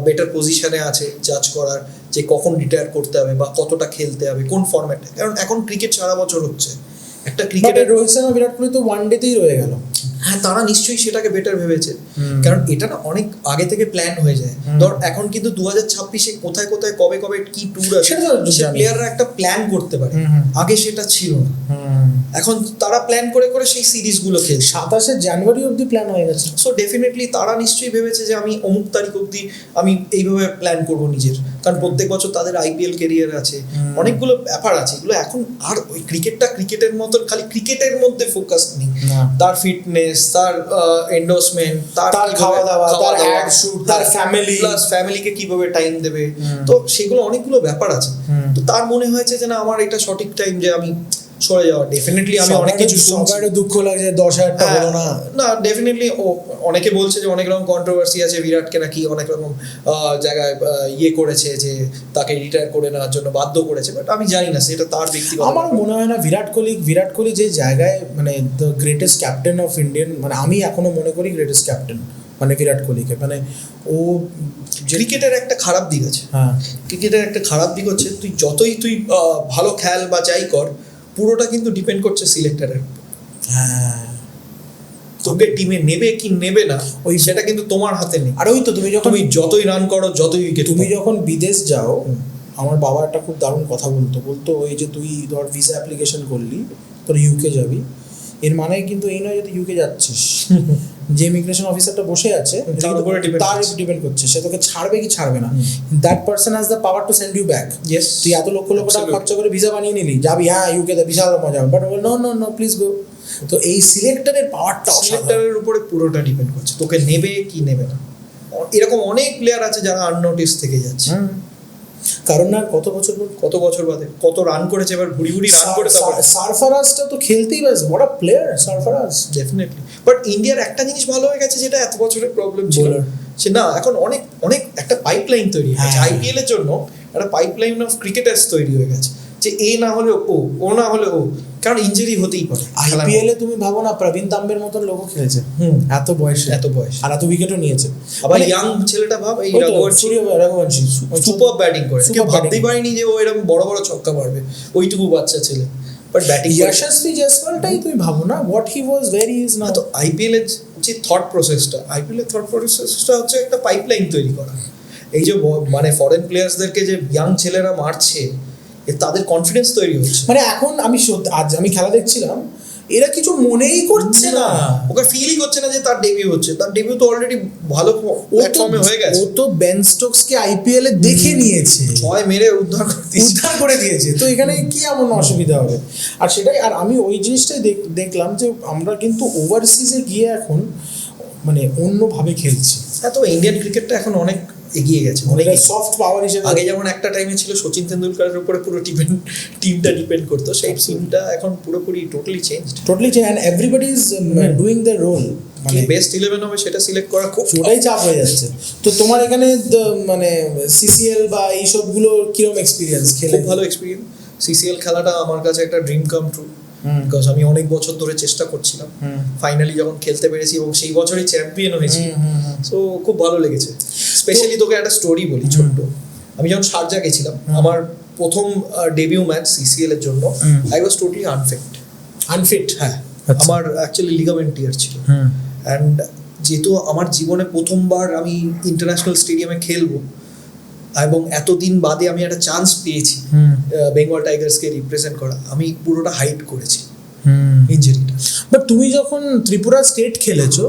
বেটার পজিশনে আছে জাজ করার যে কখন রিটায়ার করতে হবে বা কতটা খেলতে হবে কোন ফরম্যাটে। কারণ এখন ক্রিকেট সারা বছর হচ্ছে, একটা ক্রিকেটের রোহিত শর্মা বিরাট কোহলি তো ওয়ান ডেতেই রয়ে গেল। হ্যাঁ, তারা নিশ্চয়ই সেটাকে বেটার ভেবেছে, কারণ এটা না অনেক আগে থেকে প্ল্যান হয়ে যায়। ধর এখন কিন্তু 2026-এ কোথায় কোথায় কবে কবে কি ট্যুর আছে সে প্লেয়াররা একটা প্ল্যান করতে পারে, আগে সেটা ছিল না। এখন তারা প্ল্যান করে করে সেই সিরিজগুলো খেলছে। 27শে জানুয়ারি অবধি প্ল্যান হয়ে গেছে। সো ডেফিনেটলি তারা নিশ্চয়ই ভেবেছে যে আমি অমুক তারিখ অবধি আমি এইভাবে প্ল্যান করব নিজের, কারণ প্রত্যেক বছর তাদের আইপিএল ক্যারিয়ার আছে, অনেকগুলো ব্যাপার আছে। এগুলো এখন আর ওই ক্রিকেটটা ক্রিকেটের মতন খালি ক্রিকেটের মধ্যে ফোকাস নেই, তার ফিটনেস, তার এন্ডোর্সমেন্ট, তার খাওয়া দাওয়া, তার অ্যাড শুট, তার ফ্যামিলি, প্লাস ফ্যামিলিকে কিভাবে টাইম দেবে, তো সেগুলো অনেকগুলো ব্যাপার আছে। তো তার মনে হয়েছে যে না আমার এটা সঠিক টাইম যে আমি সরে যাওয়া। ডেফিনেটলি আমি অনেক কিছু সবারও দুঃখ লাগছে 10,000টা হলো না। না ডেফিনেটলি অনেকে বলছে যে অনেক রকম কন্ট্রোভার্সি আছে, বিরাটকে নাকি অনেক রকম জায়গায় ইয়ে করেছে যে তাকে রিটায়ার করে নেওয়ার জন্য বাধ্য করেছে, বাট আমি জানি না সেটা তার ব্যক্তিগত। আমার মনে হয় না বিরাট কোহলি যে জায়গায় মানে the greatest captain of Indian, মানে আমি এখনো মনে করি গ্রেটেস্ট ক্যাপ্টেন মানে বিরাট কোহলিকে। মানে ও ক্রিকেটের একটা খারাপ দিক আছে, হ্যাঁ ক্রিকেটের একটা খারাপ দিক হচ্ছে তুই যতই ভালো খেল বা যাই কর, পুরোটা কিন্তু ডিপেন্ড করছে সিলেক্টরের। হ্যাঁ, তোকে টিমে নেবে কি নেবে না ওই সেটা কিন্তু তোমার হাতে নেই। আর ওই তো তুমি যতই রান করো, যতই উইকেট, তুমি যখন বিদেশ যাও, আমার বাবা একটা খুব দারুণ কথা বলতো ওই যে তুই ধর ভিসা অ্যাপ্লিকেশন করলি, তোর ইউকে যাবি, এর মানে কিন্তু এই নয় যে তুই ইউকে যাচ্ছিস, যে ইমিগ্রেশন অফিসারটা বসে আছে তার উপরে ডিপেন্ড করছে সে তোকে ছাড়বে কি ছাড়বে না। That person has the power to send you back. তুই এত লক্ষ টাকা খরচা করে ভিসা বানিয়ে নিলি, যাবি হ্যাঁ ইউকে তে বিশাল মজা, বাট নো প্লিজ গো। তো এই সিলেক্টরের পাওয়ারটা, সিলেক্টরের উপরে পুরোটা ডিপেন্ড করছে তোকে নেবে কি নেবে না। এরকম অনেক প্লেয়ার আছে যারা আননোটিস থেকে যাচ্ছে, কারণ না কত বছর বাদে কত রান করেছে, এবার ভুড়ি রান করে। সারফারাজটা তো খেলতেই পারে, বড় প্লেয়ার সারফারাজ ডেফিনেটলি। বাট ইন্ডিয়ার একটা জিনিস ভালো হয়ে গেছে যেটা এত বছরের প্রবলেম ছিল, সে না এখন অনেক একটা পাইপলাইন তৈরি হয়ে গেছে। আইপিএল এর জন্য একটা পাইপলাইন অফ ক্রিকেটার্স তৈরি হয়ে গেছে, যে এ না হলে ও না হলে ও, কারণ ইনজুরি হতেই পারে। আইপিএল এ তুমি ভাবো না প্রবীণ তাম্বের মতন লোকও খেলেছে এত বয়স আর এত উইকেটও নিয়েছে। আবার ইয়াং ছেলেটা ভাব, এই রঘুবংশী সুপার ব্যাটিং করে, কেউ ভাবতেই পারেনি যে ও এরকম বড় বড় ছক্কা মারবে, ওইটুকু বাচ্চা ছেলে। বাট ব্যাটিং যশস্বী জয়সওয়ালটাই তুমি ভাবো না, what he was very is now. তো আইপিএল এর যে থট প্রসেসটা হচ্ছে একটা পাইপলাইন তৈরি করা। এই যে মানে ফরেন প্লেয়ার্সদেরকে যে ইয়াং ছেলেরা মারছে, তাদের কনফিডেন্স তৈরি হচ্ছে। মানে এখন আজ আমি খেলা দেখছিলাম, এরা কিছু মনেই করছে না, ওকে ফিলই করছে না যে তার ডেবিউ হচ্ছে। তার ডেবিউ তো অলরেডি ভালো প্ল্যাটফর্মে হয়ে গেছে। ও তো বেন স্টোকসকে আইপিএল এ দেখে নিয়েছে, 6 মেরে উদ্ধার করে দিয়েছে। তো এখানে কি এমন অসুবিধা হবে? আর সেটাই, আর আমি ওই জিনিসটাই দেখলাম যে আমরা কিন্তু ওভারসিজে গিয়ে এখন মানে অন্যভাবে খেলছি। হ্যাঁ, তো ইন্ডিয়ান ক্রিকেটটা এখন অনেক এগিয়ে গেছে, অনেক সফট পাওয়ার হিসেবে। আগে যেমন একটা টাইমে ছিল সচিন তেন্ডুলকারের উপরে পুরো টিমটা ডিপেন্ড করতো, সেই টিমটা এখন পুরোপুরি totally change and everybody is doing the role. মানে বেস্ট 11 হবে সেটা সিলেক্ট করা খুব ওটাই চাপ হয়ে যাচ্ছে। তো তোমার এখানে মানে সিসিএল বা এইসবগুলো কিরকম এক্সপিরিয়েন্স? খুব ভালো এক্সপিরিয়েন্স। সিসিএল খেলাটা আমার কাছে একটা ড্রিম কাম ট্রু, বিকজ আমি অনেক বছর ধরে চেষ্টা করছিলাম, ফাইনালি যখন খেলতে পেরেছি এবং সেই বছরই চ্যাম্পিয়ন হয়েছি। সো খুব ভালো লেগেছে। স্পেশালি তোকে একটা স্টোরি বলি ছোট্ট। আমি যখন শারজা গেছিলাম, আমার প্রথম ডেবিউ ম্যাচ সিসিএল এর জন্য, আই ওয়াজ টোটালি আনফিট। হ্যাঁ, আমার অ্যাকচুয়ালি লিগামেন্ট টিয়ার ছিল। অ্যান্ড যেহেতু আমার জীবনে প্রথমবার আমি ইন্টারন্যাশনাল স্টেডিয়ামে খেলবো এবং এতদিন বাদে আমি একটা চান্স পেয়েছি বেঙ্গল টাইগার্সকে রিপ্রেজেন্ট করা, আমি পুরোটা হাইড করেছি। ইনজুরিটা। বাট তুমি যখন ত্রিপুরা স্টেট খেলেছো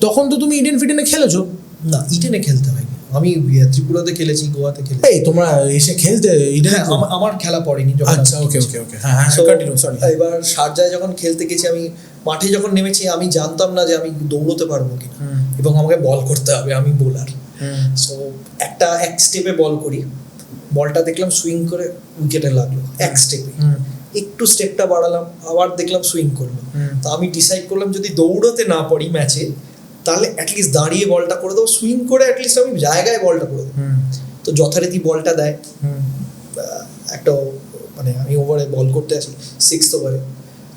তখন তো তুমি ইডেন ফিডেনে খেলেছো? না, ইডেনে খেলতে হয়নি, আমি ত্রিপুরাতে খেলেছি, গোয়াতে খেলেছি। এই তোমরা এসে খেলতে ইডেন? হ্যাঁ, আমার খেলা পড়েনি যখন। আচ্ছা, ওকে ওকে ওকে, হ্যাঁ হ্যাঁ, So, কন্টিনিউ, সরি। এবার শারজায় যখন খেলতে গেছি, আমি মাঠে যখন নেমেছি, আমি জানতাম না যে আমি দৌড়তে পারবো কিনা, এবং আমাকে বল করতে হবে, আমি বোলার। সো এক স্টেপে বল করি, বলটা দেখলাম সুইং করে উইকেটে লাগলো এক স্টেপে, একটু স্টেপটা বাড়ালাম, আবার দেখলাম সুইং করলো। তো আমি ডিসাইড করলাম যদি দৌড়তে না পারি ম্যাচে, তাহলে অ্যাটলিস্ট দাঁড়িয়ে বলটা করে দেবো, সুইং করে অ্যাটলিস্ট আমি জায়গায় বলটা করে দেবো। তো যথারীতি বলটা দেয়, একটা মানে আমি ওভারে বল করতে আসি 6th ওভারে।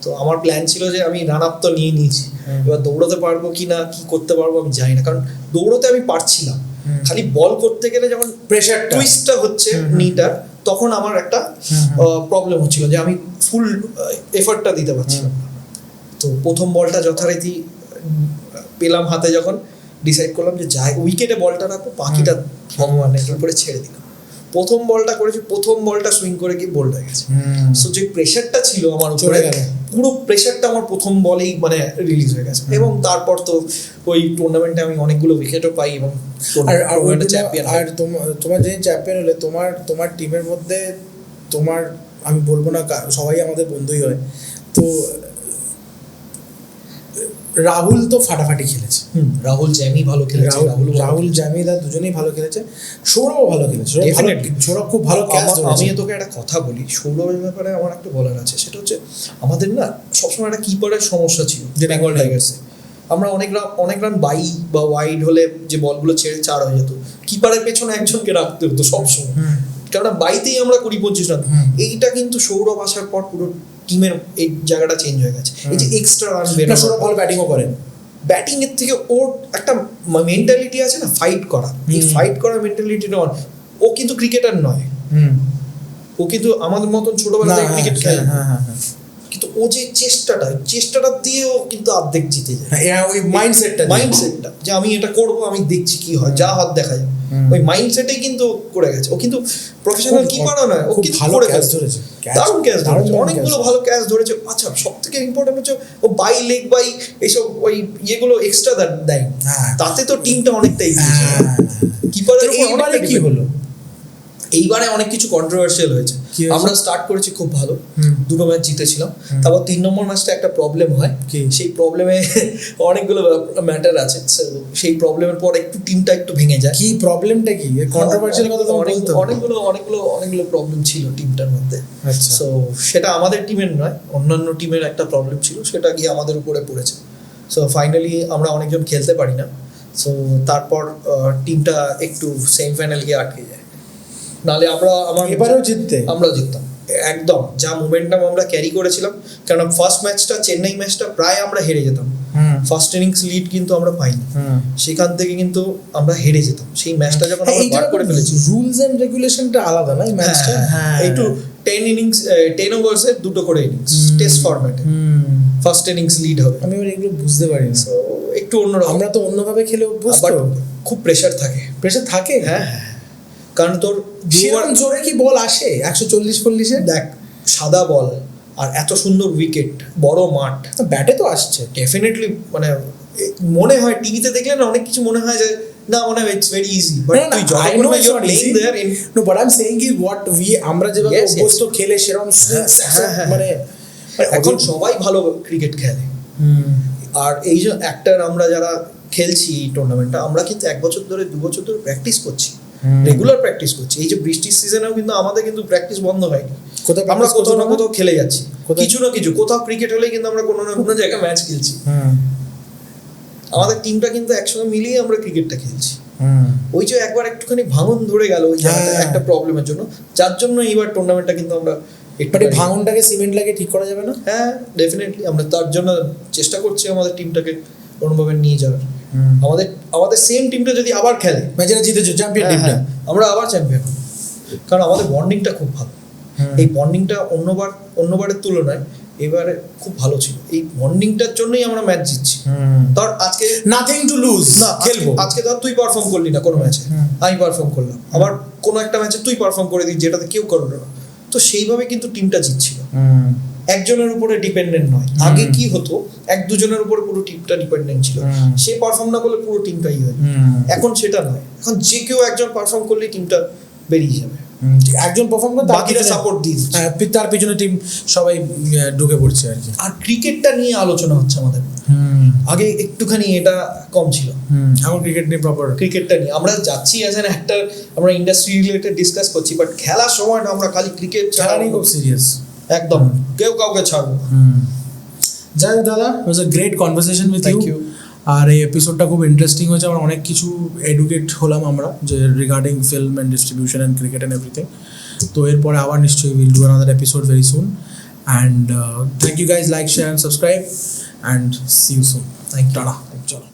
তো আমার প্ল্যান ছিল যে আমি রান আপ তো নিয়ে নিয়েছি, এবার দৌড়াতে পারবো কি না, কি করতে পারবো আমি জানি না, কারণ দৌড়াতে আমি পারছিলাম, খালি বল করতে গেলে যখন প্রেশার টুইস্টটা হচ্ছে নিটার, তখন আমার একটা প্রবলেম হচ্ছিল যে আমি ফুল এফর্টটা দিতে পারছিলাম না। তো প্রথম বলটা যথারীতি পেলাম হাতে, যখন ডিসাইড করলাম যে যাই উইকেটে বলটা রাখবো, বাকিটা ভগবানের উপরে ছেড়ে দিলাম। প্রথম বলটা করেছি, প্রথম বলটা সুইং করে গিয়ে বোল্ড হয়ে গেছে। সো যে প্রেশারটা ছিল আমার উপরে, পুরো প্রেশারটা আমার প্রথম বলেই মানে রিলিজ হয়ে গেছে। এবং তারপর তো ওই টুর্নামেন্টে আমি অনেকগুলো উইকেটও পাই, এবং চ্যাম্পিয়ন। আর তোমার যে চ্যাম্পিয়ন হলে, তোমার টিমের মধ্যে তোমার, আমি বলবো না সবাই আমাদের বন্ধুই হয়, তো রাহুল তো ফাটাফাটি খেলেছে, রাহুল জ্যামি ভালো খেলেছে, রাহুল জ্যামিদা দুজনেই ভালো খেলেছে, সৌরভও ভালো খেলেছে, সৌরভ খুব ভালো ক্যাচ ধরেছে। আমি তোকে একটা কথা বলি, সৌরভের ব্যাপারে আমার একটা বলার আছে, সেটা হচ্ছে আমাদের না সবসময় একটা কিপারের সমস্যা ছিল বেঙ্গল টাইগার্সে। আমরা অনেক রান বাই বা ওয়াইড হলে যে বলগুলো ছেড়ে 4 হয়ে যেত, কিপারের পেছনে একজনকে রাখতে হতো সবসময়, কেননা বাইতেই আমরা 20-25 রান। এইটা কিন্তু সৌরভ আসার পর পুরো টিমের এই জায়গাটা চেঞ্জ হয়ে গেছে। এই যে এক্সট্রা রান বেরোনো, সৌরভ ভালো ব্যাটিংও করেন, ব্যাটিং এর থেকে ওর একটা মেন্টালিটি আছে না, ফাইট করা, এই ফাইট করার মেন্টালিটিটা ও কিন্তু ক্রিকেটার নয়, ও কিন্তু আমাদের মতন ছোটবেলা থেকে ক্রিকেট খেলে, কিন্তু ও যে চেষ্টাটা দিয়ে ও কিন্তু অর্ধেক জিতে যায়। ওই মাইন্ডসেটটা যে আমি এটা করবো, আমি দেখছি কি হয়, যা হাত দেখা যায়, ওই মাইন্ডসেটেই কিন্তু করে গেছে। ও কিন্তু প্রফেশনাল কিপারও নয়, ও কিন্তু ভালো ক্যাচ ধরেছে, দারুণ ক্যাচ ধরেছে, অনেকগুলো ভালো ক্যাচ ধরেছে। আচ্ছা, সব থেকে ইম্পর্টেন্ট হচ্ছে ও বাই লেগ বাই এইসব ওই ইয়েগুলো এক্সট্রা দেয়, তাতে তো টিমটা অনেকটাই কিপারের উপর অনেকটা কি হলো। এইবারে অনেক কিছু কন্ট্রোভার্সিয়াল হয়েছে। আমরা স্টার্ট করেছি খুব ভালো, 2টো ম্যাচ জিতেছিলাম, তারপর 3 নম্বর ম্যাচটা একটা প্রবলেম হয়, সেই প্রবলেমে অনেকগুলো ম্যাটার আছে, সেই প্রবলেমের পর একটু টিমটা একটু ভেঙে যায়। কি প্রবলেমটা কি, কন্ট্রোভার্সিয়াল কথা তো বলতো, অনেকগুলো প্রবলেম ছিল টিমটার মধ্যে। সো সেটা আমাদের টিমের নয়, অন্যান্য টিমের একটা প্রবলেম ছিল, সেটা গিয়ে আমাদের উপরে পড়েছে। সো ফাইনালি আমরা অনেকজন খেলতে পারি না, সো তারপর টিমটা একটু সেমিফাইনাল গিয়ে আটকে যায়। নাহলে এবারেও আমরাও জিততাম একদম, যা মোমেন্টাম আমরা ক্যারি করেছিলাম। কারণ ফার্স্ট ম্যাচটা, চেন্নাই ম্যাচটা প্রায় আমরা হেরে যেতাম, ফার্স্ট ইনিংস লিড কিন্তু আমরা পাইনি, সেখান থেকে কিন্তু আমরা হেরে যেতাম। সেই ম্যাচটা যখন আমরা বার করে ফেলেছি, রুলস এন্ড রেগুলেশনটা আলাদা না এই ম্যাচটা, একটু 10 ওভার্সের 2টো করে ইনিংস টেস্ট ফরম্যাটে, ফার্স্ট ইনিংস লিড হবে। আমি এগুলো বুঝতে পারি না, একটু অন্যরকম, আমরা তো অন্যভাবে খেলে অভ্যস্ত, খুব প্রেশার থাকে। হ্যাঁ, কারণ তোর জোরে কি বল আসে 140-40-এ, দেখ সাদা বল আর এত সুন্দর উইকেট, বড় মাঠ, ব্যাটে তো আসছে ডেফিনেটলি। মানে মনে হয় টিভিতে দেখলে না অনেক কিছু মনে হয় যে না, মনে হয় ইটস ভেরি ইজি, বাট তুই যখন you are playing there in, no but I am saying is what we, আমরা যেভাবে অভ্যস্ত খেলে সেরকম মানে এখন সবাই ভালো ক্রিকেট খেলে। আর এই যে অ্যাক্টর আমরা যারা খেলছি এই টুর্নামেন্টটা, আমরা কিন্তু 1 বছর ধরে 2 বছর ধরে প্র্যাকটিস করছি, রেগুলার প্র্যাকটিস করছি। এই যে বৃষ্টির সিজনেও কিন্তু আমাদের কিন্তু প্র্যাকটিস বন্ধ হয়নি, আমরা কোথাও না কোথাও খেলে যাচ্ছি, কিছু না কিছু, কোথাও ক্রিকেট হলে কিন্তু আমরা কোনো না কোনো জায়গায় ম্যাচ খেলছি। আমাদের টিমটা কিন্তু একসঙ্গে মিলিয়ে আমরা ক্রিকেটটা খেলছি। ওই যে একবার একটুখানি ভাঙন ধরে গেল ওই একটা প্রবলেমের জন্য, যার জন্য এইবার টুর্নামেন্টটা কিন্তু আমরা ভাঙনটাকে সিমেন্ট লাগিয়ে ঠিক করা যাবে না। হ্যাঁ, ডেফিনেটলি আমরা তার জন্য চেষ্টা করছি আমাদের টিমটাকে কোনোভাবে নিয়ে যাওয়ার। আমাদের সেম টিমটা যদি আবার খেলে, ম্যাচটা জিতেছো, চ্যাম্পিয়ন টিমটা, আমরা আবার চ্যাম্পিয়ন হব, কারণ আমাদের বন্ডিংটা খুব ভালো। এই বন্ডিংটা অন্যবারের তুলনায় এবারে খুব ভালো ছিল, এই বন্ডিংটার জন্যই আমরা ম্যাচ জিতছি। ধর আজকে নাথিং টু লুজ, না খেলবো, আজকে ধর তুই পারফর্ম করলি না কোনো ম্যাচে, আমি পারফর্ম করলাম, আবার কোনো একটা ম্যাচে তুই পারফর্ম করে দিই যেটাতে কেউ করলো না, তো সেইভাবে কিন্তু টিমটা জিতছিল। একজনের উপরে ডিপেন্ডেন্ট নয়। আগে কি হতো, এক দুজনের উপরে পুরো টিমটা ডিপেন্ডেন্ট ছিল, সে পারফর্ম না করলে পুরো টিমটাই হয়। এখন সেটা নয়, এখন যে কেউ একজন পারফর্ম করলে টিমটা বেরিয়ে যাবে, একজন পারফর্ম করে বাকিরা সাপোর্ট দিয়ে দিচ্ছে। তার পিছনে টিম সবাই ঢুকে পড়ছে আর কি। আর ক্রিকেটটা নিয়ে আলোচনা হচ্ছে আমাদের, আগে একটুখানি এটা কম ছিল, এখন ক্রিকেট নিয়ে প্রপার, ক্রিকেটটা নিয়ে আমরা যাচ্ছি অ্যাজ অ্যান অ্যাক্টর, আমরা ইন্ডাস্ট্রি রিলেটেড ডিসকাস করছি, বাট খেলার সময়টা আমরা খালি ক্রিকেট খেলা নিয়ে খুব সিরিয়াস, একদম কেউ কাউকে ছাড়বো না। যাই হোক দাদা, it was a great conversation with Thank you. you. আর এই এপিসোডটা খুব ইন্টারেস্টিং হয়েছে, আমরা অনেক কিছু এডুকেট হলাম আমরা, যে regarding film and distribution and cricket and everything. তো এরপরে আবার নিশ্চয়ই will do another episode very soon, and thank you guys, like share and subscribe, and see you soon. Thank you, tata, চলো।